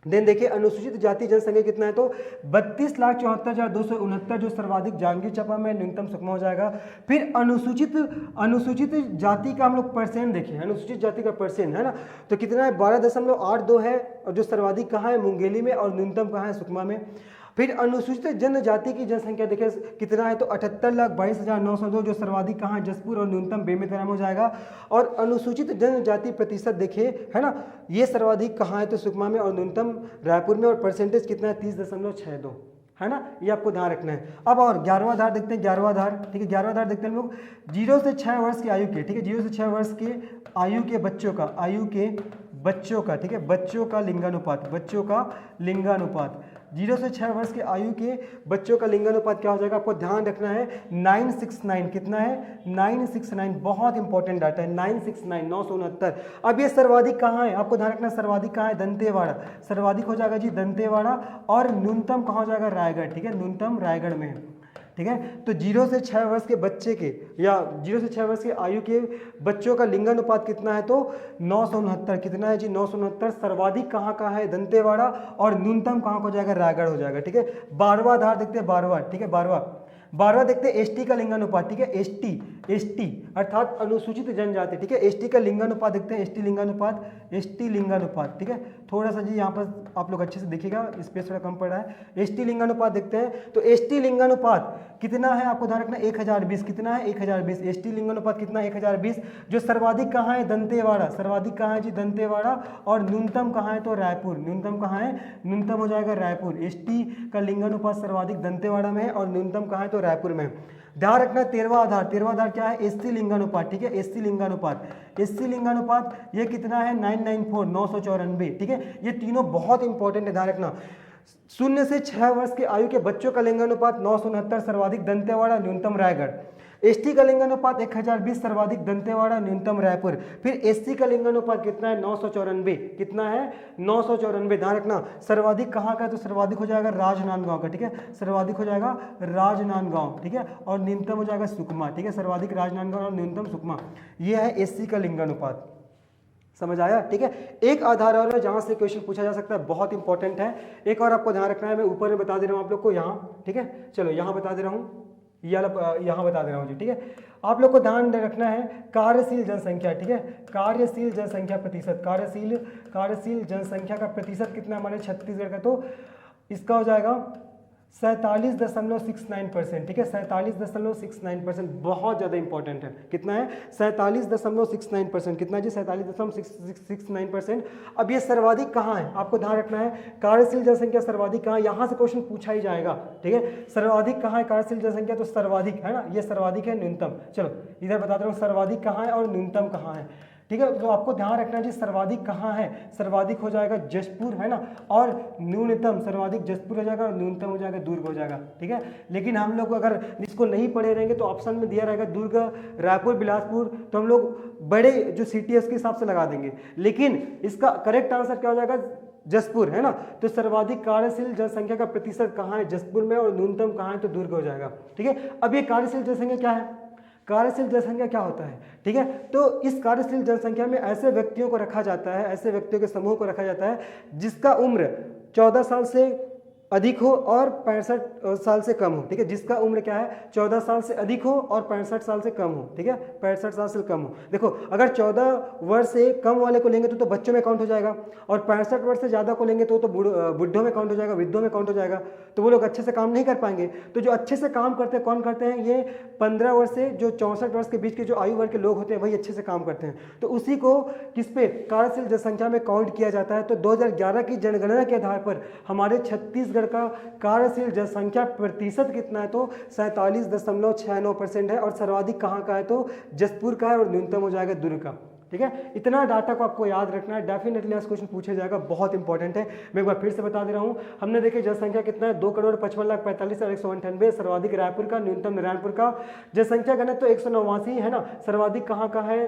देन देखिए अनुसूचित जाति जनसंख्या कितना है, तो 32,74,269, जो सर्वाधिक जांजगीर चांपा में, न्यूनतम सुकमा हो जाएगा। फिर अनुसूचित जाति का हम लोग % देखिए, अनुसूचित जाति का % है ना, तो कितना है 12.82 है, और जो सर्वाधिक कहाँ है मुंगेली में, और न्यूनतम कहाँ है सुकमा में। फिर अनुसूचित जनजाति की जनसंख्या देखिए कितना है, तो 78,22,902 जो सर्वाधिक कहाँ है, जसपुर, और न्यूनतम बेमेतरा में हो जाएगा। और अनुसूचित जनजाति प्रतिशत देखिए है ना, ये सर्वाधिक कहाँ है, तो सुकमा में, और न्यूनतम रायपुर में, और परसेंटेज कितना है 30.62 है ना, ये आपको ध्यान रखना है। अब और 11वां आधार देखते हैं, 11वां आधार, ठीक है, 11वां आधार देखते हैं हम लोग 0 से 6 वर्ष की आयु के, ठीक है, 0 से 6 वर्ष के आयु के बच्चों का, ठीक है, बच्चों का लिंगानुपात, 0 से 6 वर्ष के आयु के बच्चों का लिंगानुपात क्या हो जाएगा, आपको ध्यान रखना है 969, कितना है 969, बहुत इंपॉर्टेंट डाटा है, 969, 969। अब ये सर्वाधिक कहाँ है, आपको ध्यान रखना, सर्वाधिक कहाँ है, दंतेवाड़ा, सर्वाधिक हो जाएगा जी दंतेवाड़ा, और न्यूनतम कहाँ हो जाएगा, रायगढ़, ठीक है, न्यूनतम रायगढ़ में, ठीक है। तो 0 से 6 वर्ष के बच्चे के, या 0 से 6 वर्ष के आयु के बच्चों का लिंगानुपात कितना है, तो 969, कितना है जी 969, सर्वाधिक कहाँ का है, दंतेवाड़ा, और न्यूनतम कहाँ हो जाएगा, रायगढ़ हो जाएगा, ठीक है। 12वां आधार देखते हैं, 12वां, ठीक है, 12वां देखते हैं एसटी का लिंगानुपात, ठीक है, एसटी अर्थात अनुसूचित जनजाति, ठीक है, एसटी का लिंगानुपात देखते हैं, एसटी लिंगानुपात, ठीक है, थोड़ा सा जी यहाँ पर आप लोग अच्छे से देखिएगा, स्पेस थोड़ा कम पड़ रहा है, एसटी लिंगानुपात देखते हैं, तो एसटी लिंगानुपात कितना है, आपको ध्यान रखना 1020, कितना है 1020, एसटी लिंगानुपात कितना है 1020, जो सर्वाधिक कहाँ है, दंतेवाड़ा, सर्वाधिक कहाँ है जी दंतेवाड़ा, और न्यूनतम कहाँ है, तो रायपुर, न्यूनतम कहाँ है, न्यूनतम हो जाएगा रायपुर, एसटी का लिंगानुपात सर्वाधिक दंतेवाड़ा में है, और न्यूनतम कहाँ है, तो रायपुर में। ध्यान रखना 13वां आधार क्या है, एससी लिंगानुपात, ठीक है, एससी लिंगानुपात ये कितना है 994, 994, ठीक है, ये तीनों बहुत इंपॉर्टेंट है, ध्यान रखना। 0 से 6 वर्ष के आयु के बच्चों का लिंगानुपात 969, सर्वाधिक दंतेवाड़ा, न्यूनतम रायगढ़। एसटी का लिंगानुपात 1020, सर्वाधिक दंतेवाड़ा, न्यूनतम रायपुर। फिर एससी का लिंगानुपात कितना है 994, कितना है 994, ध्यान रखना। सर्वाधिक कहाँ का है, तो सर्वाधिक हो जाएगा राजनांदगांव का, ठीक है, सर्वाधिक हो जाएगा राजनांदगांव, ठीक है, और न्यूनतम हो जाएगा सुकमा, ठीक है, सर्वाधिक राजनांदगांव और न्यूनतम सुकमा। ये है एससी का लिंगानुपात, समझ आया, ठीक है। एक आधार और है जहां से क्वेश्चन पूछा जा सकता है, बहुत इंपॉर्टेंट है, एक और आपको ध्यान रखना है, मैं ऊपर में बता दे रहा हूं आप लोग को यहाँ, ठीक है, चलो यहाँ बता दे रहा हूँ, यहाँ बता दे रहा हूँ जी, ठीक है। आप लोग को ध्यान रखना है कार्यशील जनसंख्या, ठीक है, कार्यशील जनसंख्या प्रतिशत, कार्यशील जनसंख्या का प्रतिशत कितना हमारे छत्तीसगढ़ का, तो इसका हो जाएगा 47.69%, ठीक है, 47.69%, बहुत ज़्यादा इंपॉर्टेंट है, कितना है 47.69%, कितना जी 47.69%। अब ये सर्वाधिक कहाँ है, आपको ध्यान रखना है, कार्यशील जनसंख्या सर्वाधिक कहाँ, यहाँ से क्वेश्चन पूछा ही जाएगा, ठीक है, सर्वाधिक कहाँ है कार्यशील जनसंख्या, तो सर्वाधिक है ना, ये सर्वाधिक है, न्यूनतम, चलो इधर बता दे रहा हूँ सर्वाधिक कहाँ है और न्यूनतम कहाँ है, ठीक है। तो आपको ध्यान रखना है जी, सर्वाधिक कहाँ है, सर्वाधिक हो जाएगा जशपुर, है ना, और न्यूनतम सर्वाधिक जशपुर हो जाएगा और न्यूनतम हो जाएगा दुर्ग हो जाएगा, ठीक है। लेकिन हम लोग अगर इसको नहीं पढ़े रहेंगे तो ऑप्शन में दिया रहेगा दुर्ग, रायपुर, बिलासपुर, तो हम लोग बड़े जो सिटी के हिसाब से लगा देंगे, लेकिन इसका करेक्ट आंसर क्या हो जाएगा, जसपुर, है ना। तो सर्वाधिक कार्यशील जनसंख्या का प्रतिशत कहाँ है, जसपुर में, और न्यूनतम कहाँ है, तो दुर्ग हो जाएगा, ठीक है। अब ये कार्यशील जनसंख्या क्या है, कार्यशील जनसंख्या क्या होता है, ठीक है। तो इस कार्यशील जनसंख्या में ऐसे व्यक्तियों को रखा जाता है, ऐसे व्यक्तियों के समूह को रखा जाता है जिसका उम्र 14 साल से अधिक हो और 65 साल से कम हो, ठीक है, जिसका उम्र क्या है 14 साल से अधिक हो और 65 साल से कम हो, ठीक है, 65 साल से कम हो। देखो अगर 14 वर्ष से कम वाले को लेंगे तो बच्चों में काउंट हो जाएगा, और 65 वर्ष से ज़्यादा को लेंगे तो बुढ़ों में काउंट हो जाएगा, वृद्धों में काउंट हो जाएगा, तो वो लोग अच्छे से काम नहीं कर पाएंगे। तो जो अच्छे से काम करते हैं कौन करते हैं, ये 15 वर्ष से जो 64 वर्ष के बीच के जो आयु वर्ग के लोग होते हैं वही अच्छे से काम करते हैं। तो उसी को किस पे, कार्यशील जनसंख्या में काउंट किया जाता है। तो 2011 की जनगणना के आधार पर हमारे छत्तीसगढ़ का कार्यशील जनसंख्या प्रतिशत कितना है, तो 47.69% है, और सर्वाधिक कहाँ का है, तो जसपुर का है, और न्यूनतम हो जाएगा दुर्ग का, ठीक है। इतना डाटा को आपको याद रखना है, डेफिनेटली आज क्वेश्चन पूछा जाएगा, बहुत इंपॉर्टेंट है। मैं एक बार फिर से बता दे रहा हूँ, हमने देखे जनसंख्या कितना है 2,55,45,198, सर्वाधिक रायपुर का, न्यूनतम नारायणपुर का। जनसंख्या घनत्व 189 है ना, सर्वाधिक कहाँ का है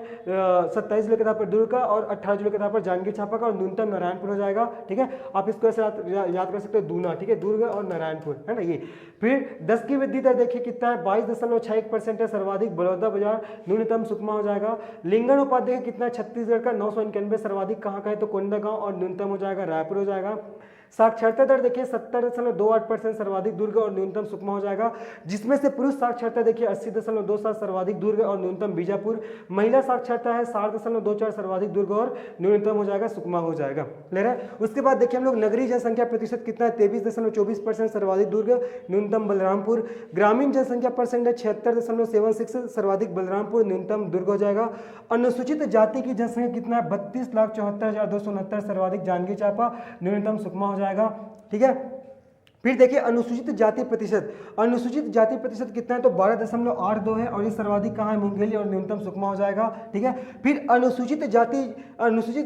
27 जिले के आधार पर दुर्ग का, और 18 जिले के आधार पर जांजगीर चांपा का, और न्यूनतम नारायणपुर हो जाएगा, ठीक है। आप इसको ऐसे याद कर सकते हो, दूना, ठीक है, दुर्ग और नारायणपुर, है ना। ये फिर 10 की वृद्धि दर देखिए कितना है 22.61% है, सर्वाधिक बलौदाबाजार, न्यूनतम सुकमा हो जाएगा। लिंगानुपात देखिए कितना, छत्तीसगढ़ का 991, सर्वाधिक कहाँ का है, तो कोंडागांव, और न्यूनतम हो जाएगा रायपुर हो जाएगा। साक्षरता दर देखिए 70.28% सर्वाधिक दुर्ग और न्यूनतम सुकमा हो जाएगा, जिसमें से पुरुष साक्षरता देखिए 80.27 सर्वाधिक दुर्ग और न्यूनतम बीजापुर, महिला साक्षरता है 60.24 सर्वाधिक दुर्ग और न्यूनतम हो जाएगा सुकमा हो जाएगा। क्लियर है। उसके बाद देखिए हम लोग नगरीय जनसंख्या प्रतिशत कितना है 23.24% सर्वाधिक दुर्ग न्यूनतम बलरामपुर, ग्रामीण जनसंख्या परसेंट है 76.76 सर्वाधिक बलरामपुर न्यूनतम दुर्ग हो जाएगा। अनुसूचित जाति की जनसंख्या कितना है 32,74,269 सर्वाधिक जांजगीर चांपा न्यूनतम सुकमा हो जाएगा। ठीक है। फिर देखिए अनुसूचित जाति प्रतिशत कितना है तो 12.82 है और ये सर्वाधिक कहाँ है मुंगेली और न्यूनतम सुकमा हो जाएगा। ठीक है। फिर अनुसूचित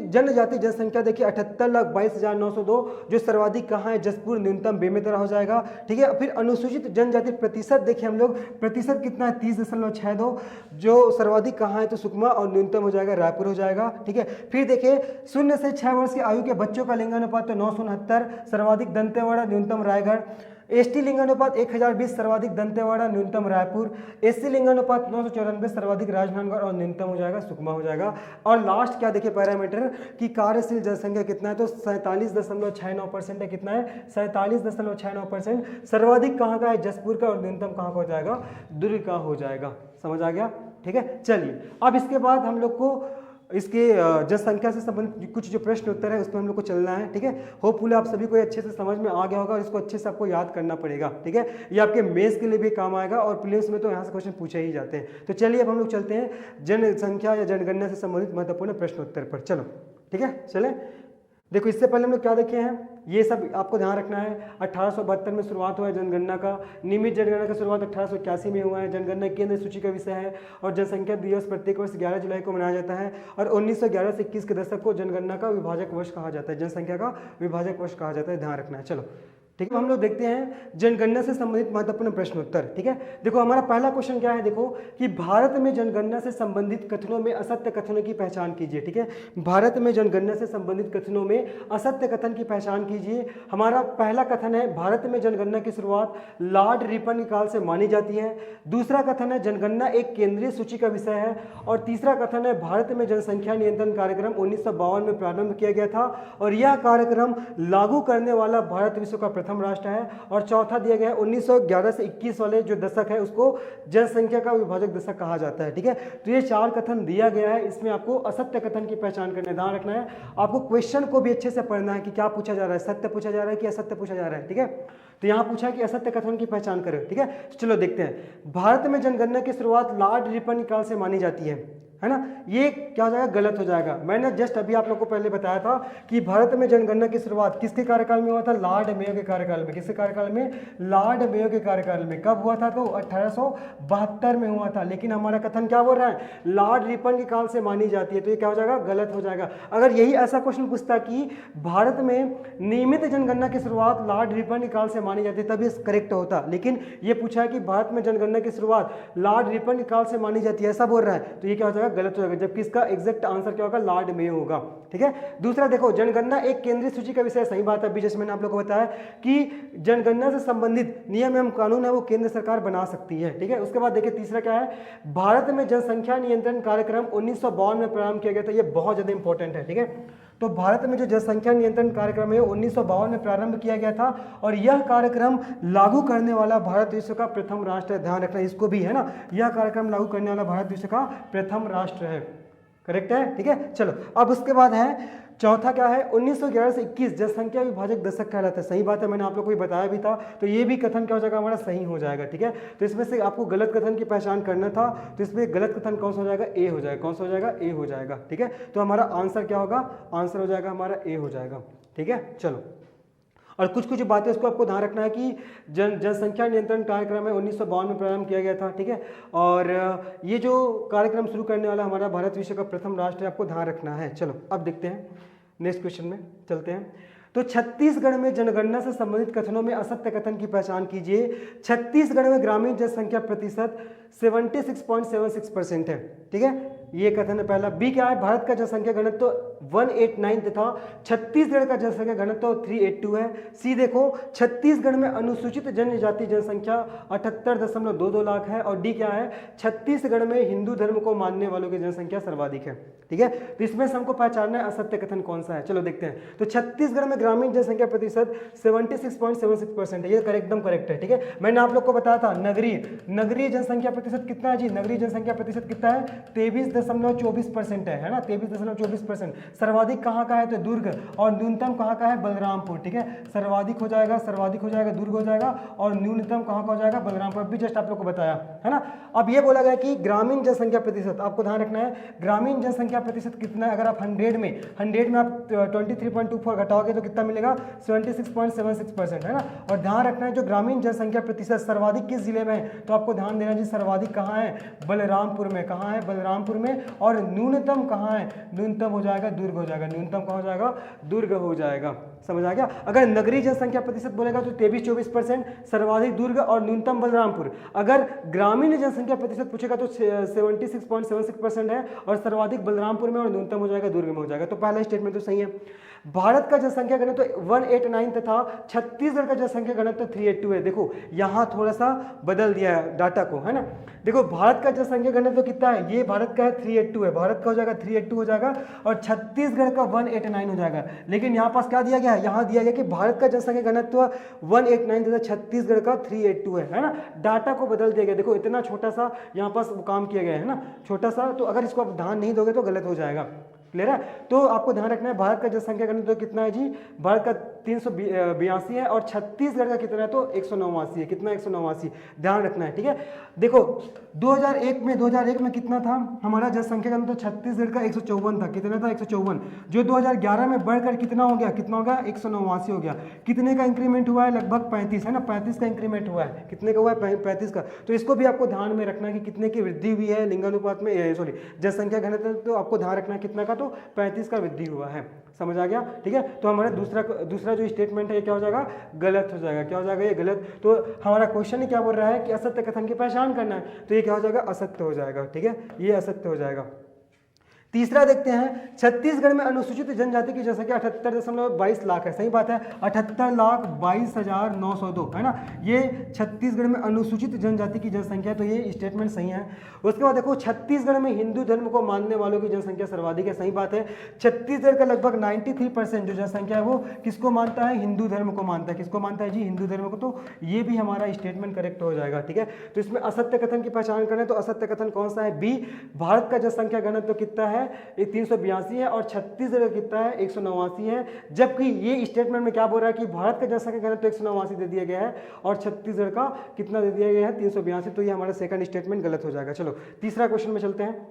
जनजाति जनसंख्या देखिए 78,22,902 जो सर्वाधिक कहाँ है जसपुर न्यूनतम बेमेतरा हो जाएगा। ठीक है। फिर अनुसूचित जनजाति प्रतिशत देखिए हम लोग प्रतिशत कितना है 30.62 जो सर्वाधिक कहाँ है तो सुकमा और न्यूनतम हो जाएगा रायपुर हो जाएगा। ठीक है। फिर देखिए 0 से 6 वर्ष की आयु के बच्चों का लिंगानुपात तो 969 सर्वाधिक दंतेवाड़ा न्यूनतम रायगढ़, एसटी लिंगानुपात 1020 सर्वाधिक दंतेवाड़ा न्यूनतम रायपुर, एससी लिंगानुपात 994 सर्वाधिक राजनांदगांव और न्यूनतम हो जाएगा सुकमा हो जाएगा। और लास्ट क्या देखिए पैरामीटर कि कार्यशील जनसंख्या कितना है तो 47.69% है, कितना है 47.69%, सर्वाधिक कहाँ का है जसपुर का और न्यूनतम कहाँ का हो जाएगा दुर्ग का हो जाएगा। समझ आ गया। ठीक है। चलिए अब इसके बाद हम लोग को इसके जनसंख्या से संबंधित कुछ जो प्रश्न उत्तर है उस पर हम लोग को चलना है। ठीक है। होपफुली आप सभी को अच्छे से समझ में आ गया होगा और इसको अच्छे से आपको याद करना पड़ेगा। ठीक है। ये आपके मेंस के लिए भी काम आएगा और प्रीलिम्स में तो यहाँ से क्वेश्चन पूछे ही जाते हैं। तो चलिए अब हम लोग चलते हैं जनसंख्या या जनगणना से संबंधित महत्वपूर्ण प्रश्न उत्तर पर। चलो ठीक है। चलें। देखो इससे पहले हम लोग क्या देखे हैं ये सब आपको ध्यान रखना है। 1872 में शुरुआत हुआ है जनगणना का, नियमित जनगणना का शुरुआत 1881 में हुआ है, जनगणना केंद्र सूची का विषय है और जनसंख्या दिवस प्रत्येक वर्ष 11 जुलाई को मनाया जाता है और 1911 से 21 के दशक को जनगणना का विभाजक वर्ष कहा जाता है, जनसंख्या का विभाजक वर्ष कहा जाता है, ध्यान रखना है। चलो ठीक है। हम लोग देखते हैं जनगणना से संबंधित महत्वपूर्ण प्रश्न उत्तर। ठीक है। देखो हमारा पहला क्वेश्चन क्या है, देखो कि भारत में जनगणना से संबंधित कथनों में असत्य कथनों की पहचान कीजिए। ठीक है। भारत में जनगणना से संबंधित कथनों में असत्य कथन की पहचान कीजिए। हमारा पहला कथन है भारत में जनगणना की शुरुआत लॉर्ड रिपन काल से मानी जाती है। दूसरा कथन है जनगणना एक केंद्रीय सूची का विषय है और तीसरा कथन है भारत में जनसंख्या नियंत्रण कार्यक्रम 1952 में प्रारंभ किया गया था और यह कार्यक्रम लागू करने वाला भारत विश्व का प्रथम राष्ट्र है और चौथा दिया गया है 1911 से 21 वाले जो दशक है उसको जनसंख्या का विभाजक दशक कहा जाता है। ठीक है। तो ये 4 कथन दिया गया है, इसमें आपको असत्य कथन की पहचान करना है, ध्यान रखना है। आपको क्वेश्चन को भी अच्छे से पढ़ना है कि क्या पूछा जा रहा है, सत्य पूछा जा रहा है कि असत्य पूछा जा रहा है। ठीक है। तो यहाँ पूछा कि असत्य कथन की पहचान करें। ठीक है। चलो देखते हैं। भारत में जनगणना की शुरुआत लॉर्ड रिपन काल से मानी जाती है ना। ये क्या हो जाएगा गलत हो जाएगा। मैंने जस्ट अभी आप लोग को पहले बताया था कि भारत में जनगणना की शुरुआत किसके कार्यकाल में हुआ था, लॉर्ड मेयो के कार्यकाल में। किसके कार्यकाल में, लॉर्ड मेयो के कार्यकाल में। कब हुआ था तो 1872 में हुआ था। लेकिन हमारा कथन क्या बोल रहा है, लॉर्ड रिपन के काल से मानी जाती है, तो ये क्या हो जाएगा गलत हो जाएगा। अगर यही ऐसा क्वेश्चन पूछता कि भारत में नियमित जनगणना की शुरुआत लॉर्ड रिपन के काल से मानी जाती है तब ये करेक्ट होता, लेकिन ये पूछा है कि भारत में जनगणना की शुरुआत लॉर्ड रिपन के काल से मानी जाती है ऐसा बोल रहा है, तो ये क्या हो जाएगा गलत हो जाएगा, जबकि इसका एग्जैक्ट आंसर क्या होगा लॉर्ड मेयो होगा। ठीक है। दूसरा देखो जनगणना एक केंद्रीय सूची का विषय, सही बात है। अभी जैसे मैंने आप लोग को बताया कि जनगणना से संबंधित नियम एवं कानून है वो केंद्र सरकार बना सकती है। ठीक है। उसके बाद देखिए तीसरा क्या है, भारत में जनसंख्या नियंत्रण कार्यक्रम 1952 में प्रारंभ किया गया था। ये बहुत ज्यादा इंपॉर्टेंट है। ठीक है। तो भारत में जो जनसंख्या नियंत्रण कार्यक्रम है 1952 में प्रारंभ किया गया था और यह कार्यक्रम लागू करने वाला भारत विश्व का प्रथम राष्ट्र है, ध्यान रखना इसको भी है ना। यह कार्यक्रम लागू करने वाला भारत विश्व का प्रथम राष्ट्र है, करेक्ट है। ठीक है। चलो अब उसके बाद है चौथा क्या है, 1911 से 21 जनसंख्या विभाजक दशक कहलाता है। सही बात है, मैंने आप लोग को भी बताया भी था। तो ये भी कथन क्या हो जाएगा हमारा सही हो जाएगा। ठीक है। तो इसमें से आपको गलत कथन की पहचान करना था, तो इसमें गलत कथन कौन सा हो जाएगा, ए हो जाएगा। कौन सा हो जाएगा, ए हो जाएगा। ठीक है। तो हमारा आंसर क्या होगा, आंसर हो जाएगा हमारा ए हो जाएगा। ठीक है। चलो और कुछ कुछ बातें इसको आपको ध्यान रखना है कि जनसंख्या नियंत्रण कार्यक्रम है 1952 में प्रारंभ किया गया था। ठीक है। और ये जो कार्यक्रम शुरू करने वाला हमारा भारत विश्व का प्रथम राष्ट्र है, आपको ध्यान रखना है। चलो अब देखते हैं नेक्स्ट क्वेश्चन में चलते हैं। तो छत्तीसगढ़ में जनगणना से संबंधित कथनों में असत्य कथन की पहचान कीजिए। छत्तीसगढ़ में ग्रामीण जनसंख्या प्रतिशत 76.76% है। ठीक है। ये कथन है पहला। बी क्या है, भारत का जनसंख्या घनत्व 189 तथा छत्तीसगढ़ का जनसंख्या घनत्व 382 है। सी देखो, छत्तीसगढ़ में अनुसूचित जनजाति जनसंख्या 78.22 लाख है। और डी क्या है, छत्तीसगढ़ में हिंदू धर्म को मानने वालों की जनसंख्या सर्वाधिक है। ठीक है, तो इसमें से हमको पहचानना है असत्य कथन कौन सा है। चलो देखते हैं। तो छत्तीसगढ़ में ग्रामीण जनसंख्या प्रतिशत 76.76% है, ये एकदम करेक्ट है। ठीक है, मैंने आप लोग को बताया था नगरीय जनसंख्या प्रतिशत कितना है जी, नगरीय जनसंख्या प्रतिशत कितना है, 23.24% है ना, 23.24%। सर्वाधिक कहाँ का है, तो दुर्ग, और न्यूनतम कहाँ का है, बलरामपुर। ठीक है, सर्वाधिक हो जाएगा दुर्ग हो जाएगा, और न्यूनतम कहाँ का हो जाएगा, बलरामपुर। भी जस्ट आप लोग को बताया है ना। अब ये बोला गया कि ग्रामीण जनसंख्या प्रतिशत, आपको ध्यान रखना है ग्रामीण जनसंख्या प्रतिशत कितना है। अगर आप 100 में आप 23.24 घटाओगे तो कितना मिलेगा, 76.76% है ना। और ध्यान रखना है जो ग्रामीण जनसंख्या प्रतिशत सर्वाधिक किस जिले में है, तो आपको ध्यान देना जी सर्वाधिक कहाँ है, बलरामपुर में। कहाँ है, बलरामपुर में। और न्यूनतम कहाँ है, न्यूनतम हो जाएगा दुर्ग हो जाएगा, न्यूनतम कहाँ हो जाएगा, दुर्ग हो जाएगा। समझ आ गया। अगर नगरीय जनसंख्या प्रतिशत बोलेगा तो 23-24%, सर्वाधिक दुर्ग और न्यूनतम बलरामपुर। अगर ग्रामीण जनसंख्या प्रतिशत पूछेगा तो 76.76% है, और सर्वाधिक बलरामपुर में और न्यूनतम हो जाएगा दुर्ग में हो जाएगा। तो पहला स्टेटमेंट तो सही है। भारत का जनसंख्या घनत्व 189 तथा छत्तीसगढ़ का जनसंख्या घनत्व 382 है। देखो यहाँ थोड़ा सा बदल दिया है डाटा को, है ना। देखो भारत का जनसंख्या घनत्व कितना है, ये भारत का है 382 है, भारत का हो जाएगा 382 हो जाएगा, और छत्तीसगढ़ का 189 हो जाएगा। लेकिन यहाँ पास क्या दिया गया है, यहाँ दिया गया कि भारत का जनसंख्या घनत्व 189 तथा छत्तीसगढ़ का 382 है ना। डाटा को बदल दिया गया। देखो इतना छोटा सा यहाँ पास काम किया गया है ना, छोटा सा। तो अगर इसको आप ध्यान नहीं दोगे तो गलत हो जाएगा। क्लियर है। तो आपको ध्यान रखना है भारत का जनसंख्या घनत्व कितना है जी, भारत का 382 है, और छत्तीसगढ़ का कितना है तो 189 है। कितना, 189। ध्यान रखना है। ठीक है, देखो 2001 में कितना था हमारा जनसंख्या घनत्व, छत्तीसगढ़ का 154 था। कितना था, 154। जो 2011 में बढ़कर कितना हो गया, 189 हो गया। कितने का इंक्रीमेंट हुआ है, लगभग 35 है ना, 35 का इंक्रीमेंट हुआ है। कितने का हुआ है, 35 का। तो इसको भी आपको ध्यान में रखना है कि कितने की वृद्धि हुई है लिंगानुपात में, सॉरी जनसंख्या घनत्व। तो आपको ध्यान रखना है कितना का, तो 35 का वृद्धि हुआ है। समझ आ गया। ठीक है, तो हमारा दूसरा जो स्टेटमेंट है ये क्या हो जाएगा, गलत हो जाएगा। क्या हो जाएगा, ये गलत। तो हमारा क्वेश्चन ही क्या बोल रहा है कि असत्य कथन की पहचान करना है, तो ये क्या हो जाएगा, असत्य हो जाएगा। ठीक है, ये असत्य हो जाएगा। तीसरा देखते हैं, छत्तीसगढ़ में अनुसूचित जनजाति की जनसंख्या 78.22 लाख है। सही बात है, 78,22,902 है ना। ये छत्तीसगढ़ में अनुसूचित जनजाति की जनसंख्या है, तो ये स्टेटमेंट सही है। उसके बाद देखो छत्तीसगढ़ में हिंदू धर्म को मानने वालों की जनसंख्या सर्वाधिक है। सही बात है, छत्तीसगढ़ का लगभग 93% जो जनसंख्या है वो किसको मानता है, हिंदू धर्म को मानता है। किसको मानता है जी, हिंदू धर्म को। तो ये भी हमारा स्टेटमेंट करेक्ट हो जाएगा। ठीक है, तो इसमें असत्य कथन की पहचान करें तो असत्य कथन कौन सा है, बी। भारत का जनसंख्या घनत्व कितना है, 382 है, और छत्तीसगढ़ कितना है, 189 है। जबकि ये स्टेटमेंट में क्या बोल रहा है कि भारत का जनसंख्या घनत्व 189 दे दिया गया है, और छत्तीसगढ़ का कितना दे दिया गया है, 382। तो ये हमारा सेकंड स्टेटमेंट गलत हो जाएगा। चलो तीसरा क्वेश्चन में चलते हैं।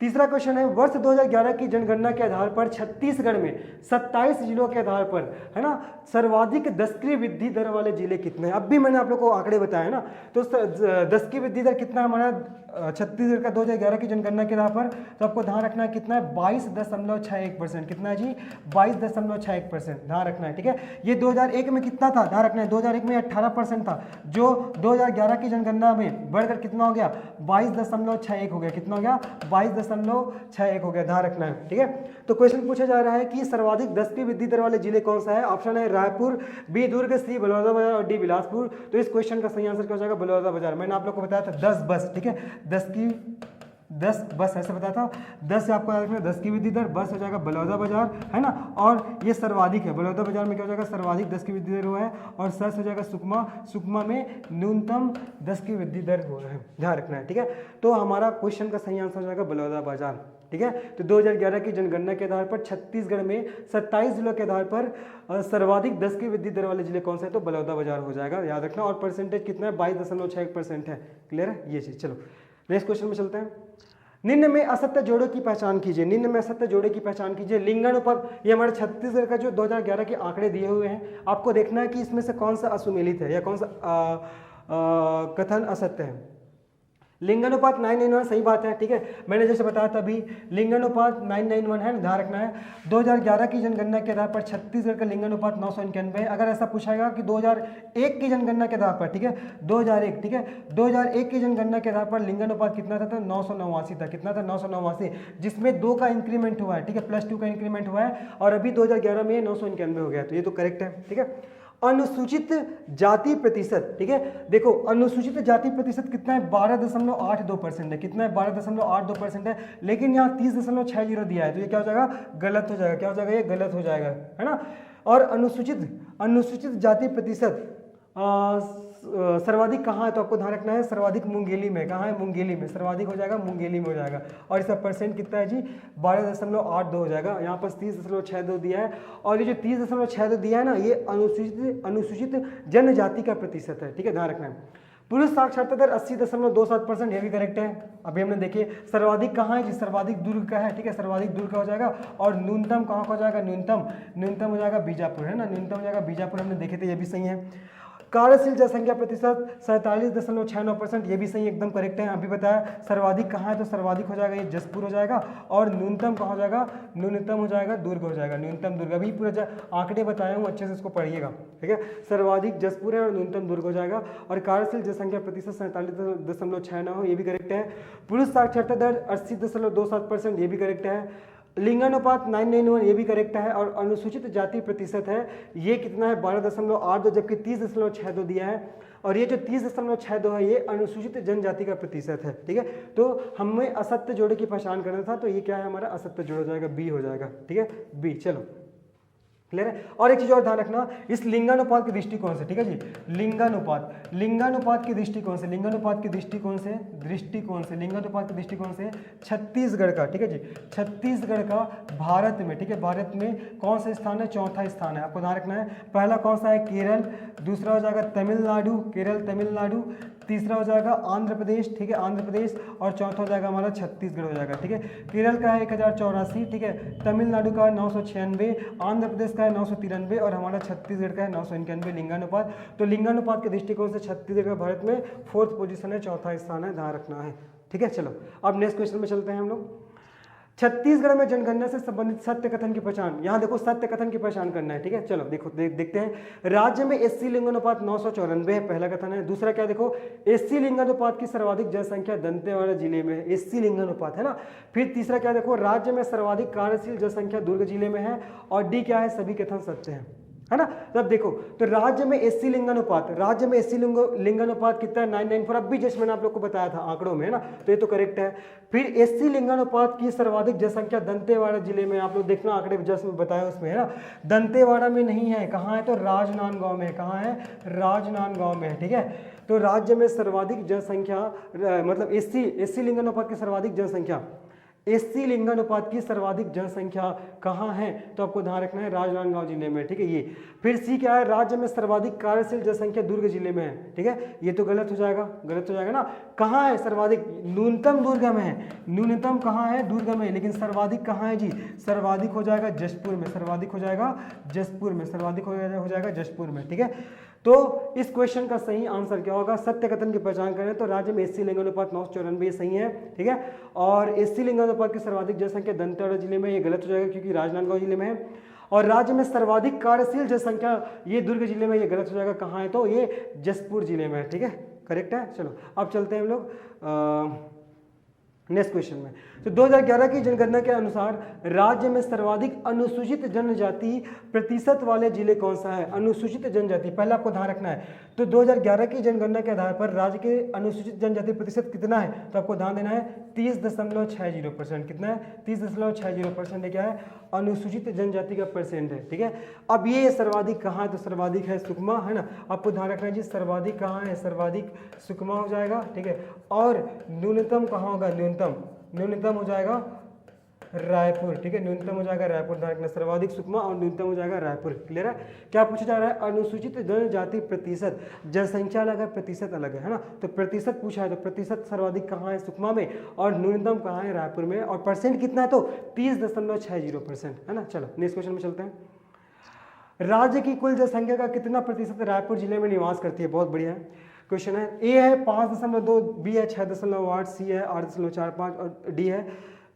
तीसरा क्वेश्चन है, वर्ष 2011 की जनगणना के आधार पर छत्तीसगढ़ में 27 जिलों के आधार पर, है ना, सर्वाधिक 10 की वृद्धि दर वाले जिले कितने हैं। अब भी मैंने आप लोग को आंकड़े बताए ना, तो 10 की वृद्धि दर कितना हमारा छत्तीसगढ़ का 2011 की जनगणना के आधार पर। तो आपको ध्यान रखना है कितना है, 22.61%। कितना है जी, 22.61%। ध्यान रखना है। ठीक है, ये 2001 में कितना था, ध्यान रखना है, 2001 में 18% था, जो 2011 की जनगणना में बढ़कर कितना हो गया, 22.61 हो गया। कितना हो गया, 22.61 हो गया। ध्यान रखना है। ठीक है, तो क्वेश्चन पूछा जा रहा है कि सर्वाधिक 10 की वृद्धि दर वाले जिले कौन सा है। ऑप्शन है रायपुर, बी दुर्ग, सी बलौदाबाजार और डी बिलासपुर। तो इस क्वेश्चन का सही आंसर क्या हो जाएगा, बलौदाबाजार। मैंने आप लोग को बताया था 10 बस। ठीक है, 10 बस ऐसे बताया था। 10 से आपको याद रखना, 10 की वृद्धि दर, बस हो जाएगा बलौदाबाजार, है ना। और ये सर्वाधिक है, बलौदाबाजार में क्या हो जाएगा, सर्वाधिक 10 की वृद्धि दर हुआ है। और सस हो जाएगा सुकमा, सुकमा में न्यूनतम 10 की वृद्धि दर हुआ है। ध्यान रखना है। ठीक है, तो हमारा क्वेश्चन का सही आंसर हो जाएगा बलौदाबाजार। ठीक है, तो 2011 की जनगणना के आधार पर छत्तीसगढ़ में 27 जिलों के आधार पर सर्वाधिक 10 की वृद्धि दर वाले जिले कौन से हैं, तो बलौदाबाजार हो जाएगा। याद रखना। और परसेंटेज कितना है, 22.61% है। क्लियर है ये चीज। चलो नेक्स्ट क्वेश्चन में चलते हैं। निम्न में असत्य जोड़ों की पहचान कीजिए। निम्न में असत्य जोड़े की पहचान कीजिए। लिंगानुपात, ये हमारे छत्तीसगढ़ का जो 2011 के आंकड़े दिए हुए हैं, आपको देखना है कि इसमें से कौन सा असुमेलित है या कौन सा कथन असत्य है। लिंगानुपात 991 सही बात है, ठीक है। मैंने जैसे बताया था अभी लिंगानुपात 991 है, ध्यान रखना है। 2011 की जनगणना के आधार पर छत्तीसगढ़ का लिंगानुपात 991 है। अगर ऐसा पूछाएगा कि 2001 की जनगणना के आधार पर, ठीक है, 2001, ठीक है, 2001 की जनगणना के आधार पर लिंगानुपात कितना था, तो 989 था। कितना था, 989, जिसमें 2 का इंक्रीमेंट हुआ है, ठीक है, +2 का इंक्रीमेंट हुआ है, और अभी 2011 में 991 हो गया, तो ये तो करेक्ट है, ठीक है। अनुसूचित जाति प्रतिशत, ठीक है, देखो अनुसूचित जाति प्रतिशत कितना है, 12.82% है। कितना है, 12.82% है, लेकिन यहाँ 30.60 दिया है, तो ये क्या हो जाएगा, गलत हो जाएगा। क्या हो जाएगा, ये गलत हो जाएगा, है ना। और अनुसूचित जाति प्रतिशत सर्वाधिक कहाँ है, तो आपको ध्यान रखना है, सर्वाधिक मुंगेली में। कहाँ है, मुंगेली में, सर्वाधिक हो जाएगा मुंगेली में हो जाएगा। और इसका परसेंट कितना है जी, 12.82 हो जाएगा। यहाँ पर 30.62 दिया है, और ये जो 30.62 दिया है ना, ये अनुसूचित जनजाति का प्रतिशत है, ठीक है, ध्यान रखना है। पुरुष साक्षरता दर 80.27%, ये भी करेक्ट है। अभी हमने देखिए सर्वाधिक कहाँ है जी, सर्वाधिक दुर्ग का है, ठीक है, सर्वाधिक दुर्ग का हो जाएगा। और न्यूनतम कहाँ का हो जाएगा, न्यूनतम हो जाएगा बीजापुर, है ना, न्यूनतम हो जाएगा बीजापुर, हमने देखे थे, ये भी सही है। कार्यशील जनसंख्या प्रतिशत 47.69%, ये भी सही, एकदम करेक्ट है। अभी बताया सर्वाधिक कहाँ है, तो सर्वाधिक हो जाएगा ये जसपुर हो जाएगा। और न्यूनतम कहाँ हो जाएगा, न्यूनतम हो जाएगा दुर्ग हो जाएगा, न्यूनतम दुर्ग। अभी पूरा आंकड़े बताया हूँ, अच्छे से इसको पढ़िएगा, ठीक है। सर्वाधिक जसपुर है और न्यूनतम दुर्ग हो जाएगा। और कार्यशील जनसंख्या प्रतिशत 47.69, ये भी करेक्ट है। पुरुष साक्षरता दर 80.27%, ये भी करेक्ट है। लिंगानुपात 991, ये भी करेक्ट है। और अनुसूचित जाति प्रतिशत है, ये कितना है, 12.82, जबकि 30.62 दिया है। और ये जो 30.62 है, ये अनुसूचित जनजाति का प्रतिशत है, ठीक है। तो हमें असत्य जोड़े की पहचान करना था, तो ये क्या है, हमारा असत्य जोड़ हो जाएगा, बी हो जाएगा, ठीक है, बी। चलो क्लियर है। और एक चीज और ध्यान रखना, इस लिंगानुपात के दृष्टिकोण से, ठीक है जी, लिंगानुपात के दृष्टिकोण से, लिंगानुपात के दृष्टिकोण से छत्तीसगढ़ का, ठीक है जी, छत्तीसगढ़ का भारत में, ठीक है, भारत में कौन सा स्थान है, चौथा स्थान है। आपको ध्यान रखना है, पहला कौन सा है, केरल, दूसरा हो जाएगा तमिलनाडु, केरल तमिलनाडु, तीसरा हो जाएगा आंध्र प्रदेश, ठीक है, आंध्र प्रदेश, और चौथा हो जाएगा हमारा छत्तीसगढ़ हो जाएगा, ठीक है। केरल का है 1084, ठीक है, तमिलनाडु का है 996, आंध्र प्रदेश का है 993, और हमारा छत्तीसगढ़ का है 991 लिंगानुपात। तो लिंगानुपात के दृष्टिकोण से छत्तीसगढ़ का भारत में 4th पोजीशन है, चौथा स्थान है, ध्यान रखना है, ठीक है। चलो अब नेक्स्ट क्वेश्चन में चलते हैं हम लोग। छत्तीसगढ़ में जनगणना से संबंधित सत्य कथन की पहचान, यहाँ देखो सत्य कथन की पहचान करना है, ठीक है। चलो देखो देखते हैं। राज्य में एससी लिंगानुपात 994 है, पहला कथन है। दूसरा क्या, देखो एससी लिंगानुपात की सर्वाधिक जनसंख्या दंतेवाड़ा जिले में है, एससी लिंगानुपात है ना। फिर तीसरा क्या, देखो राज्य में सर्वाधिक कार्यशील जनसंख्या दुर्ग जिले में है। और डी क्या है, सभी कथन सत्य है ना। तब देखो, तो राज्य में एससी लिंगानुपात, राज्य में एससी लिंगानुपात कितना है, 994। अब भी जैसे मैंने आप लोग को बताया था आंकड़ों में, है ना, तो ये तो करेक्ट है। फिर एससी लिंगानुपात की सर्वाधिक जनसंख्या दंतेवाड़ा जिले में, आप लोग देखना आंकड़े जैसे मैं बताया उसमें, है ना। दंतेवाड़ा में नहीं है, कहाँ है, तो राजनांदगांव में है। कहाँ है, राजनांदगांव में है, ठीक है। तो राज्य में सर्वाधिक जनसंख्या, मतलब एससी लिंगानुपात की सर्वाधिक जनसंख्या, एससी लिंगानुपात की सर्वाधिक जनसंख्या कहाँ है, तो आपको ध्यान रखना है राजनांदगांव जिले में, ठीक है। ये फिर सी क्या है, राज्य में सर्वाधिक कार्यशील जनसंख्या दुर्ग जिले में है, ठीक है। ये तो गलत हो जाएगा ना। कहाँ है सर्वाधिक, न्यूनतम दुर्ग में है, न्यूनतम कहाँ है, दुर्ग में, लेकिन सर्वाधिक कहाँ है जी, सर्वाधिक हो जाएगा जशपुर में, सर्वाधिक हो जाएगा जशपुर में, सर्वाधिक हो जाएगा जशपुर में, ठीक है। तो इस क्वेश्चन का सही आंसर क्या होगा, सत्य कथन की पहचान करें तो राज्य में एससी लिंगानुपात 994 सही है, ठीक है। और एससी लिंगानुपात की सर्वाधिक जनसंख्या दंतेवाड़ा जिले में, ये गलत हो जाएगा क्योंकि राजनांदगांव जिले में है। और राज्य में सर्वाधिक कार्यशील जनसंख्या ये दुर्ग जिले में, ये गलत हो जाएगा, कहाँ है, तो ये जसपुर जिले में है, ठीक है, करेक्ट है। चलो अब चलते हैं हम लोग नेक्स्ट क्वेश्चन में। तो 2011 की जनगणना के अनुसार राज्य में सर्वाधिक अनुसूचित जनजाति प्रतिशत वाले जिले कौन सा है, अनुसूचित जनजाति, पहले आपको ध्यान रखना है। तो 2011 की जनगणना के आधार पर राज्य के अनुसूचित जनजाति प्रतिशत कितना है, तो आपको ध्यान देना है 30.60%। कितना है, 30.60%। क्या है, अनुसूचित जनजाति का परसेंट है, ठीक है। अब ये सर्वाधिक कहाँ है, तो सर्वाधिक है सुकमा, है ना। आपको ध्यान रखना है जी, सर्वाधिक कहाँ है, सर्वाधिक सुकमा हो जाएगा, ठीक है। और न्यूनतम कहाँ होगा, न्यूनतम हो जाएगा रायपुर, ठीक है, न्यूनतम हो जाएगा रायपुर, ध्यान रखना, सर्वाधिक सुकमा और न्यूनतम हो जाएगा रायपुर। क्लियर है। क्या पूछा जा रहा है, अनुसूचित जनजाति प्रतिशत, जनसंख्या अलग है, प्रतिशत अलग है ना। तो प्रतिशत पूछा है, तो प्रतिशत सर्वाधिक कहाँ है, सुकमा में, और न्यूनतम कहाँ है, रायपुर में, और परसेंट कितना है, तो 30.60%, है ना। चलो नेक्स्ट क्वेश्चन में चलते हैं। राज्य की कुल जनसंख्या का कितना प्रतिशत रायपुर जिले में निवास करती है, बहुत बढ़िया है। क्वेश्चन है। ए है 5.2, बी है 6.8, सी है 8.45 और डी है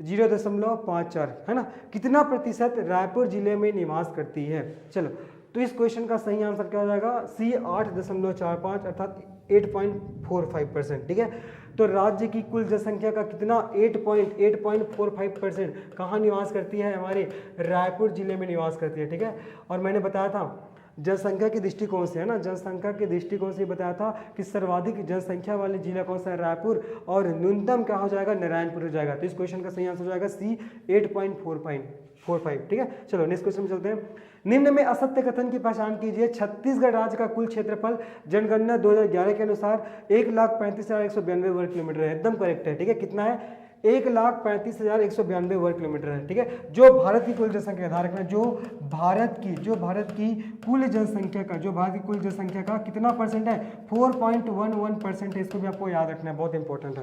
0.54, है ना। कितना प्रतिशत रायपुर जिले में निवास करती है? चलो, तो इस क्वेश्चन का सही आंसर क्या हो जाएगा? सी 8.45 अर्थात 8.45%। ठीक है, तो राज्य की कुल जनसंख्या का कितना 8.45% कहाँ निवास करती है? हमारे रायपुर जिले में निवास करती है। ठीक है, और मैंने बताया था जनसंख्या के दृष्टिकोण से, है ना, जनसंख्या के दृष्टिकोण से बताया था कि सर्वाधिक जनसंख्या वाले जिला कौन सा है? रायपुर, और न्यूनतम क्या हो जाएगा? नारायणपुर हो जाएगा। तो इस क्वेश्चन का सही आंसर हो जाएगा सी 8.45। ठीक है, चलो नेक्स्ट क्वेश्चन में चलते हैं। निम्न में असत्य कथन की पहचान कीजिए। छत्तीसगढ़ राज्य का कुल क्षेत्रफल जनगणना 2011 के अनुसार 1,35,192 वर्ग किलोमीटर है। एकदम करेक्ट है। ठीक है, कितना है? 1,35,192 वर्ग किलोमीटर है। ठीक है, जो भारत की कुल जनसंख्या, ध्यान रखना, जो भारत की कुल जनसंख्या का कितना परसेंट है? 4.11% है। इसको भी आपको याद रखना है, बहुत इंपॉर्टेंट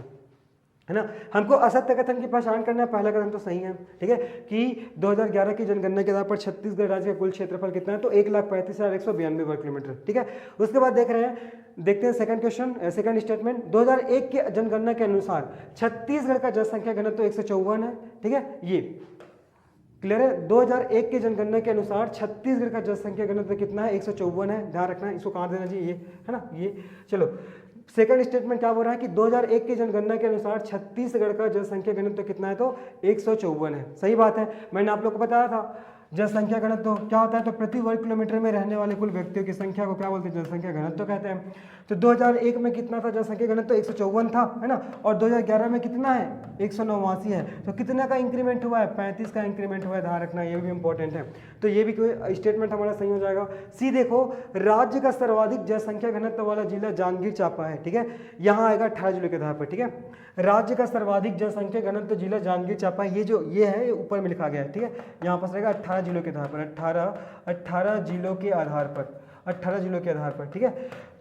है ना। हमको असत्य कथन की पहचान करना है। पहला कथन तो सही है, ठीक है, कि 2011 की जनगणना के आधार पर छत्तीसगढ़ राज्य का कुल क्षेत्रफल कितना है? तो 1,35,192 वर्ग किलोमीटर। ठीक है, उसके बाद देखते हैं सेकंड क्वेश्चन, सेकंड स्टेटमेंट। 2001 के जनगणना के अनुसार छत्तीसगढ़ का जनसंख्या घनत्व 154 है। ठीक है, ये क्लियर है। 2001 के जनगणना के अनुसार छत्तीसगढ़ का जनसंख्या घनत्व कितना है? 154 है। ध्यान रखना है, इसको कहाँ देना चाहिए? ये है ना, ये। चलो, सेकंड स्टेटमेंट क्या बोल रहा है कि 2001 की जनगणना के अनुसार छत्तीसगढ़ का जनसंख्या घनत्व कितना है? तो 154 है। सही बात है, मैंने आप लोग को बताया था जनसंख्या घनत्व क्या होता है? तो प्रति वर्ग किलोमीटर में रहने वाले कुल व्यक्तियों की संख्या को क्या बोलते हैं? जनसंख्या घनत्व कहते हैं। तो 2001 में कितना था जनसंख्या घनत्व? 154 था, है ना, और 2011 में कितना है? 189 है। तो कितना का इंक्रीमेंट हुआ है? 35 का इंक्रीमेंट हुआ है। ध्यान रखना, ये भी इंपॉर्टेंट है। तो ये भी कोई स्टेटमेंट हमारा सही हो जाएगा। सी देखो, राज्य का सर्वाधिक जनसंख्या घनत्व वाला जिला जांजगीर चांपा है। ठीक है, यहाँ आएगा 18 जिलों के आधार पर। ठीक है, राज्य का सर्वाधिक जनसंख्या घनत्व जिला जांजगीर चांपा, ये जो ये है, ये ऊपर में लिखा गया है। ठीक है, यहाँ पर रहेगा 18 जिलों के आधार पर, 18 जिलों के आधार पर, 18 जिलों के आधार पर। ठीक है,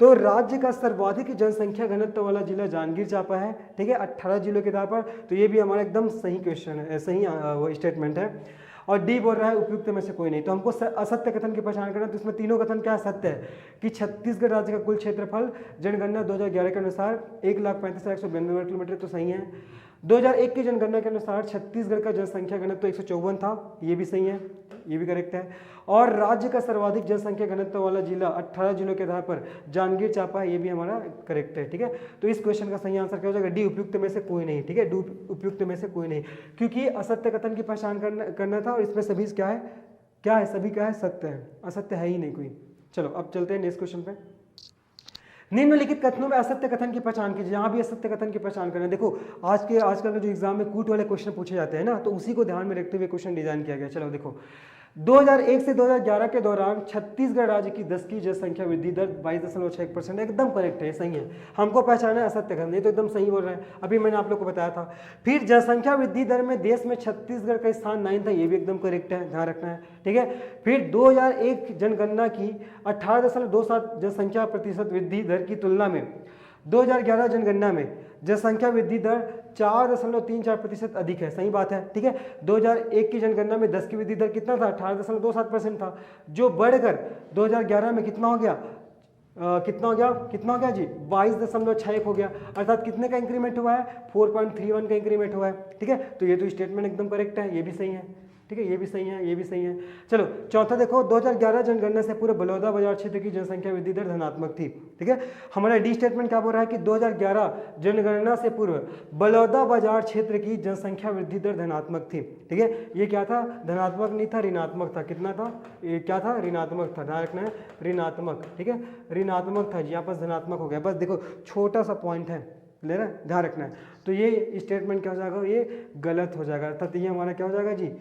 तो राज्य का सर्वाधिक जनसंख्या घनत्व वाला जिला जांजगीर चांपा है। ठीक है, 18 जिलों के आधार पर। तो ये भी हमारा एकदम सही क्वेश्चन है, सही वो स्टेटमेंट है। और डी बोल रहा है उपयुक्त में से कोई नहीं। तो हमको असत्य कथन की पहचान करना है। तो इसमें तीनों कथन क्या सत्य है? कि छत्तीसगढ़ राज्य का कुल क्षेत्रफल जनगणना 2011 के अनुसार 1,35,192 वर्ग किलोमीटर, तो सही है। 2001 की जनगणना के अनुसार छत्तीसगढ़ का जनसंख्या घनत्व 154 था, ये भी सही है, ये भी करेक्ट है। और राज्य का सर्वाधिक जनसंख्या घनत्व वाला जिला 18 जिलों के आधार पर जांजगीर चांपा है, ये भी हमारा करेक्ट है। ठीक है, तो इस क्वेश्चन का सही आंसर क्या हो जाएगा? डी उपयुक्त में से कोई नहीं। ठीक है, डी उपयुक्त में से कोई नहीं, क्योंकि असत्य कथन की पहचान करना था, और इसमें सभी क्या है? सभी क्या है? सत्य है, असत्य है ही नहीं कोई। चलो अब चलते हैं नेक्स्ट क्वेश्चन पे। निम्नलिखित कथनों में असत्य कथन की पहचान कीजिए। यहाँ भी असत्य कथन की पहचान करना है। देखो, आजकल के जो एग्जाम में कूट वाले क्वेश्चन पूछे जाते हैं ना, तो उसी को ध्यान में रखते हुए क्वेश्चन डिजाइन किया गया। चलो देखो, 2001 से 2011 के दौरान छत्तीसगढ़ राज्य की 10 की जनसंख्या वृद्धि दर 22.6% एकदम करेक्ट है, सही है। हमको पहचाना है असत्य कथन, ये तो एकदम सही बोल रहे हैं, अभी मैंने आप लोग को बताया था। फिर जनसंख्या वृद्धि दर में देश में छत्तीसगढ़ का स्थान 9 था, ये भी एकदम करेक्ट है, ध्यान रखना है। ठीक है, फिर 2001 जनगणना की 18.27 जनसंख्या प्रतिशत वृद्धि दर की तुलना में 2011 जनगणना में जनसंख्या वृद्धि दर 4.34% अधिक है, सही बात है। ठीक है, 2001 की जनगणना में 10 की वृद्धि दर कितना था? 18.27% था, जो बढ़कर 2011 में कितना हो गया? कितना हो गया जी? 22.61 हो गया। अर्थात कितने का इंक्रीमेंट हुआ है? 4.31 का इंक्रीमेंट हुआ है। ठीक है, तो ये तो स्टेटमेंट एकदम करेक्ट है, ये भी सही है। ठीक है, ये भी सही है, ये भी सही है। चलो चौथा देखो, 2011 जनगणना से पूर्व बलौदाबाजार क्षेत्र की जनसंख्या वृद्धि दर धनात्मक थी। ठीक है, हमारा डी स्टेटमेंट क्या बोल रहा है कि 2011 जनगणना से पूर्व बलौदाबाजार क्षेत्र की जनसंख्या वृद्धि दर धनात्मक थी। ठीक है, ये क्या था? धनात्मक नहीं था, ऋणात्मक था। कितना था? ये क्या था? ऋणात्मक था, ध्यान रखना है, ऋणात्मक। ठीक है, ऋणात्मक था जी, यहाँ पर धनात्मक हो गया। बस देखो, छोटा सा पॉइंट है, ले रहा है, ध्यान रखना है। तो ये स्टेटमेंट क्या हो जाएगा? ये गलत हो जाएगा, अर्थात ये हमारा क्या हो जाएगा जी?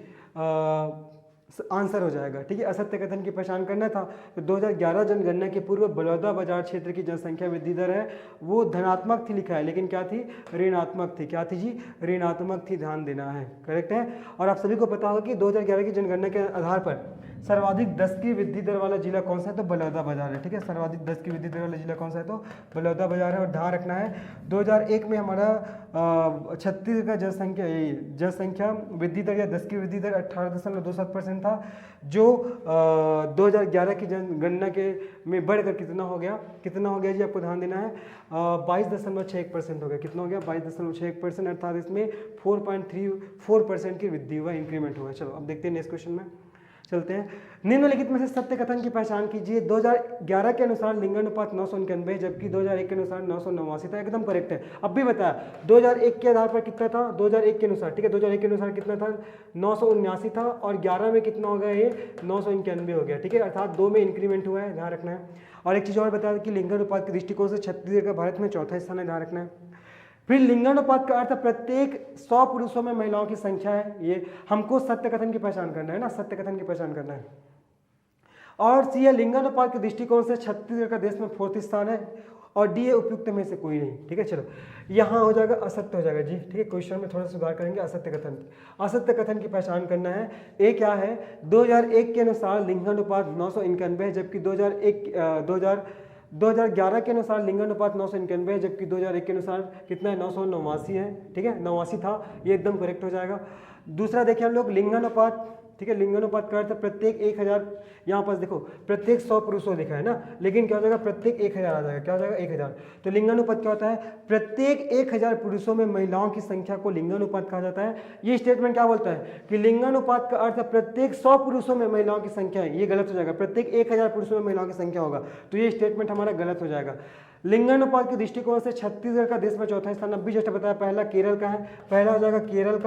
आंसर हो जाएगा। ठीक है, असत्य कथन की पहचान करना था। तो 2011 जनगणना के पूर्व बलौदाबाजार क्षेत्र की जनसंख्या वृद्धि दर है वो धनात्मक थी लिखा है, लेकिन क्या थी? ऋणात्मक थी। क्या थी जी? ऋणात्मक थी, ध्यान देना है, करेक्ट है। और आप सभी को पता होगा कि 2011 की जनगणना के आधार पर सर्वाधिक 10 की वृद्धि दर वाला जिला कौन सा है? तो बलौदाबाजार है। ठीक है, सर्वाधिक 10 की वृद्धि दर वाला जिला कौन सा है? तो बलौदाबाजार है। और ध्यान रखना है 2001 में हमारा छत्तीसगढ़ का जनसंख्या वृद्धि दर या 10 की वृद्धि दर 18.27% था, जो 2011 की जनगणना के में बढ़कर कितना हो गया जी? आपको ध्यान देना है 22.61% हो गया। कितना हो गया? 22.61%, अर्थात इसमें 4.34% की वृद्धि हुआ, इंक्रीमेंट हुआ। चलो अब देखते हैं नेक्स्ट क्वेश्चन में चलते हैं। निम्नलिखित में से सत्य कथन की पहचान कीजिए। 2011 के अनुसार लिंगानुपात 991, जबकि 2001 के अनुसार 989 था। एकदम करेक्ट है। अब भी बताया 2001 के आधार पर कितना था? 2001 के अनुसार, ठीक है, 2001 के अनुसार कितना था? 979 था, और 11 में कितना हो गया? ये 991 हो गया। ठीक है, अर्थात 2 में इंक्रीमेंट हुआ है, ध्यान रखना है। और एक चीज़ और बता दें कि लिंगानुपात के दृष्टिकोण से छत्तीसगढ़ का भारत में चौथा स्थान है, ध्यान रखना है। फिर लिंगानुपात का अर्थ प्रत्येक 100 पुरुषों में महिलाओं की संख्या है। ये हमको सत्य कथन की पहचान करना है ना, सत्य कथन की पहचान करना है। और सी है लिंगानुपात के दृष्टिकोण से छत्तीसगढ़ का देश में 4th स्थान है, और डी है उपयुक्त में से कोई नहीं। ठीक है, चलो यहाँ हो जाएगा असत्य हो जाएगा जी। ठीक है, क्वेश्चन में थोड़ा सुधार करेंगे। असत्य कथन की पहचान करना है। ए क्या है? 2001 के अनुसार लिंगानुपात 991 है, जबकि 2011 के अनुसार लिंगानुपात 991 है, जबकि 2001 के अनुसार कितना है? 989 है। ठीक है, 89 था, ये एकदम करेक्ट हो जाएगा। दूसरा देखिए हम लोग लिंगानुपात, ठीक है, लिंगानुपात का अर्थ प्रत्येक 1000, यहाँ पर देखो प्रत्येक 100 पुरुषों लिखा है ना, लेकिन क्या हो जाएगा? प्रत्येक 1000 आ जाएगा। क्या हो जाएगा? 1000। तो लिंगानुपात क्या होता है? प्रत्येक 1000 पुरुषों में महिलाओं की संख्या को लिंगानुपात कहा जाता है। ये स्टेटमेंट क्या बोलता है कि लिंगानुपात का अर्थ प्रत्येक 100 पुरुषों में महिलाओं की संख्या है, ये गलत हो जाएगा। प्रत्येक 1000 पुरुषों में महिलाओं की संख्या होगा, तो ये स्टेटमेंट हमारा गलत हो जाएगा। लिंगानुपात के दृष्टिकोण से छत्तीसगढ़ का देश में चौथा स्थान, अभी जस्ट बताया। पहला केरल का है, पहला हो जाएगा केरल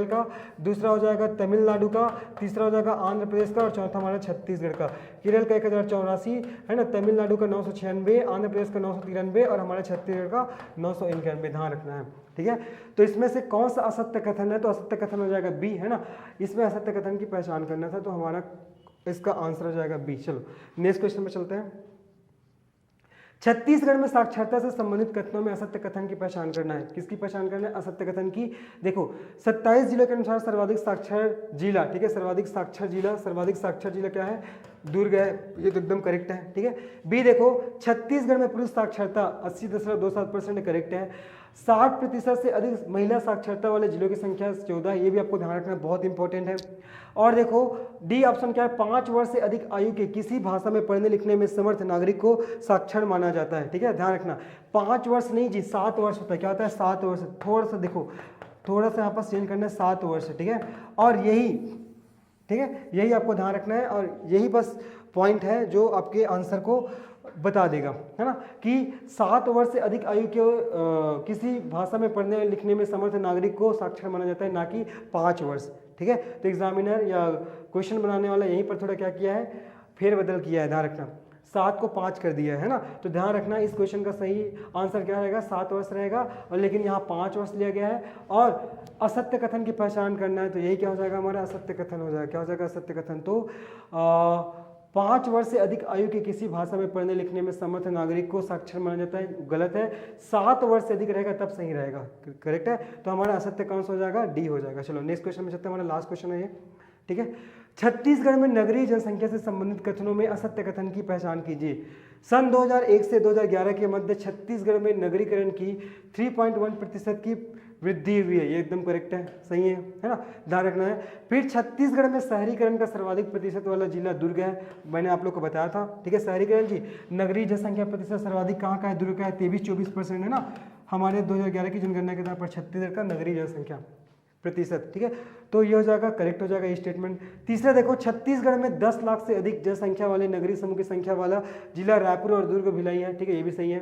का, दूसरा हो जाएगा तमिलनाडु का, तीसरा हो जाएगा आंध्र प्रदेश का, और चौथा हमारा छत्तीसगढ़ का। केरल का 1084 है ना, तमिलनाडु का 996, आंध्र प्रदेश का 993, और हमारे छत्तीसगढ़ का 991। ध्यान रखना है। ठीक है, तो इसमें से कौन सा असत्य कथन है? तो असत्य कथन हो जाएगा बी, है ना। इसमें असत्य कथन की पहचान करना था, तो हमारा इसका आंसर हो जाएगा बी। चलो नेक्स्ट क्वेश्चन में चलते हैं। छत्तीसगढ़ में साक्षरता से संबंधित कथनों में असत्य कथन की पहचान करना है। किसकी पहचान करना है? असत्य कथन की। देखो 27 जिलों के अनुसार सर्वाधिक साक्षर जिला, ठीक है, सर्वाधिक साक्षर जिला क्या है? दुर्ग है, ये तो एकदम करेक्ट है। ठीक है, बी देखो छत्तीसगढ़ में पुरुष साक्षरता 80.27% करेक्ट है। 60% से अधिक महिला साक्षरता वाले जिलों की संख्या 14, ये भी आपको ध्यान रखना बहुत इंपॉर्टेंट है। और देखो डी ऑप्शन क्या है? 5 वर्ष से अधिक आयु के किसी भाषा में पढ़ने लिखने में समर्थ नागरिक को साक्षर माना जाता है। ठीक है, ध्यान रखना 5 वर्ष नहीं जी, 7 वर्ष होता है। क्या होता है? 7 वर्ष। थोड़ा सा देखो, थोड़ा सा यहाँ पर चेंज करना है, 7 वर्ष। ठीक है, और यही, ठीक है, यही आपको ध्यान रखना है, और यही बस पॉइंट है जो आपके आंसर को बता देगा, है ना, कि 7 वर्ष से अधिक आयु के किसी भाषा में पढ़ने लिखने में समर्थ नागरिक को साक्षर माना जाता है, ना कि 5 वर्ष। ठीक है, तो एग्जामिनर या क्वेश्चन बनाने वाला यहीं पर थोड़ा क्या किया है? फेरबदल किया है। ध्यान रखना 7 को 5 कर दिया है ना, तो ध्यान रखना इस क्वेश्चन का सही आंसर क्या रहेगा? 7 वर्ष रहेगा, और लेकिन यहाँ 5 वर्ष लिया गया है। और असत्य कथन की पहचान करना है, तो यही क्या हो जाएगा? हमारा असत्य कथन हो जाएगा। क्या हो जाएगा? असत्य कथन। तो 5 वर्ष से अधिक आयु के किसी भाषा में पढ़ने लिखने में समर्थ नागरिक को साक्षर माना जाता है, गलत है। 7 वर्ष से अधिक रहेगा तब सही रहेगा, करेक्ट है। तो हमारा असत्य कौन सा हो जाएगा? डी हो जाएगा। चलो नेक्स्ट क्वेश्चन में चलते हैं, हमारा लास्ट क्वेश्चन है ये। ठीक है, छत्तीसगढ़ में नगरीय जनसंख्या से संबंधित कथनों में असत्य कथन की पहचान कीजिए। सन 2001 से 2011 के मध्य छत्तीसगढ़ में नगरीकरण की 3.1% की वृद्धि हुई है, ये एकदम करेक्ट है, सही है ना, ध्यान रखना है। फिर छत्तीसगढ़ में शहरीकरण का सर्वाधिक प्रतिशत वाला जिला दुर्ग है, मैंने आप लोग को बताया था। ठीक है, शहरीकरण जी, नगरीय जनसंख्या प्रतिशत सर्वाधिक कहाँ का है? दुर्ग का है, 23-24% है ना। हमारे 2011 की जनगणना के आधार पर छत्तीसगढ़ का नगरीय जनसंख्या प्रतिशत। ठीक है, तो ये हो जाएगा, करेक्ट हो जाएगा ये स्टेटमेंट। तीसरा देखो, छत्तीसगढ़ में 10 लाख से अधिक जनसंख्या वाले नगरीय समूह की संख्या वाला जिला रायपुर और दुर्ग भिलाई है। ठीक है, ये भी सही है।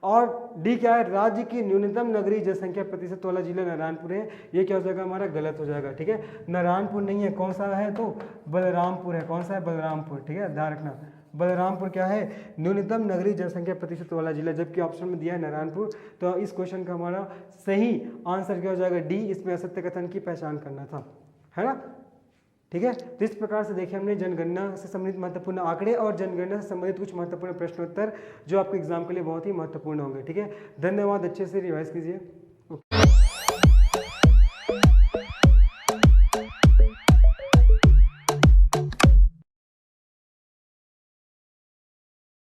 और डी क्या है? राज्य की न्यूनतम नगरीय जनसंख्या प्रतिशत वाला जिला नारायणपुर है, ये क्या हो जाएगा? हमारा गलत हो जाएगा। ठीक है, नारायणपुर नहीं है, कौन सा है? तो बलरामपुर है। कौन सा है? बलरामपुर। ठीक है, ध्यान रखना बलरामपुर क्या है? न्यूनतम नगरीय जनसंख्या प्रतिशत वाला जिला, जबकि ऑप्शन में दिया है नारायणपुर। तो इस क्वेश्चन का हमारा सही आंसर क्या हो जाएगा? डी। इसमें असत्य कथन की पहचान करना था, है ना। ठीक है, तो इस प्रकार से देखिए हमने जनगणना से संबंधित महत्वपूर्ण आंकड़े और जनगणना से संबंधित कुछ महत्वपूर्ण प्रश्नोत्तर जो आपके एग्जाम के लिए बहुत ही महत्वपूर्ण होंगे। ठीक है, धन्यवाद, अच्छे से रिवाइज कीजिए।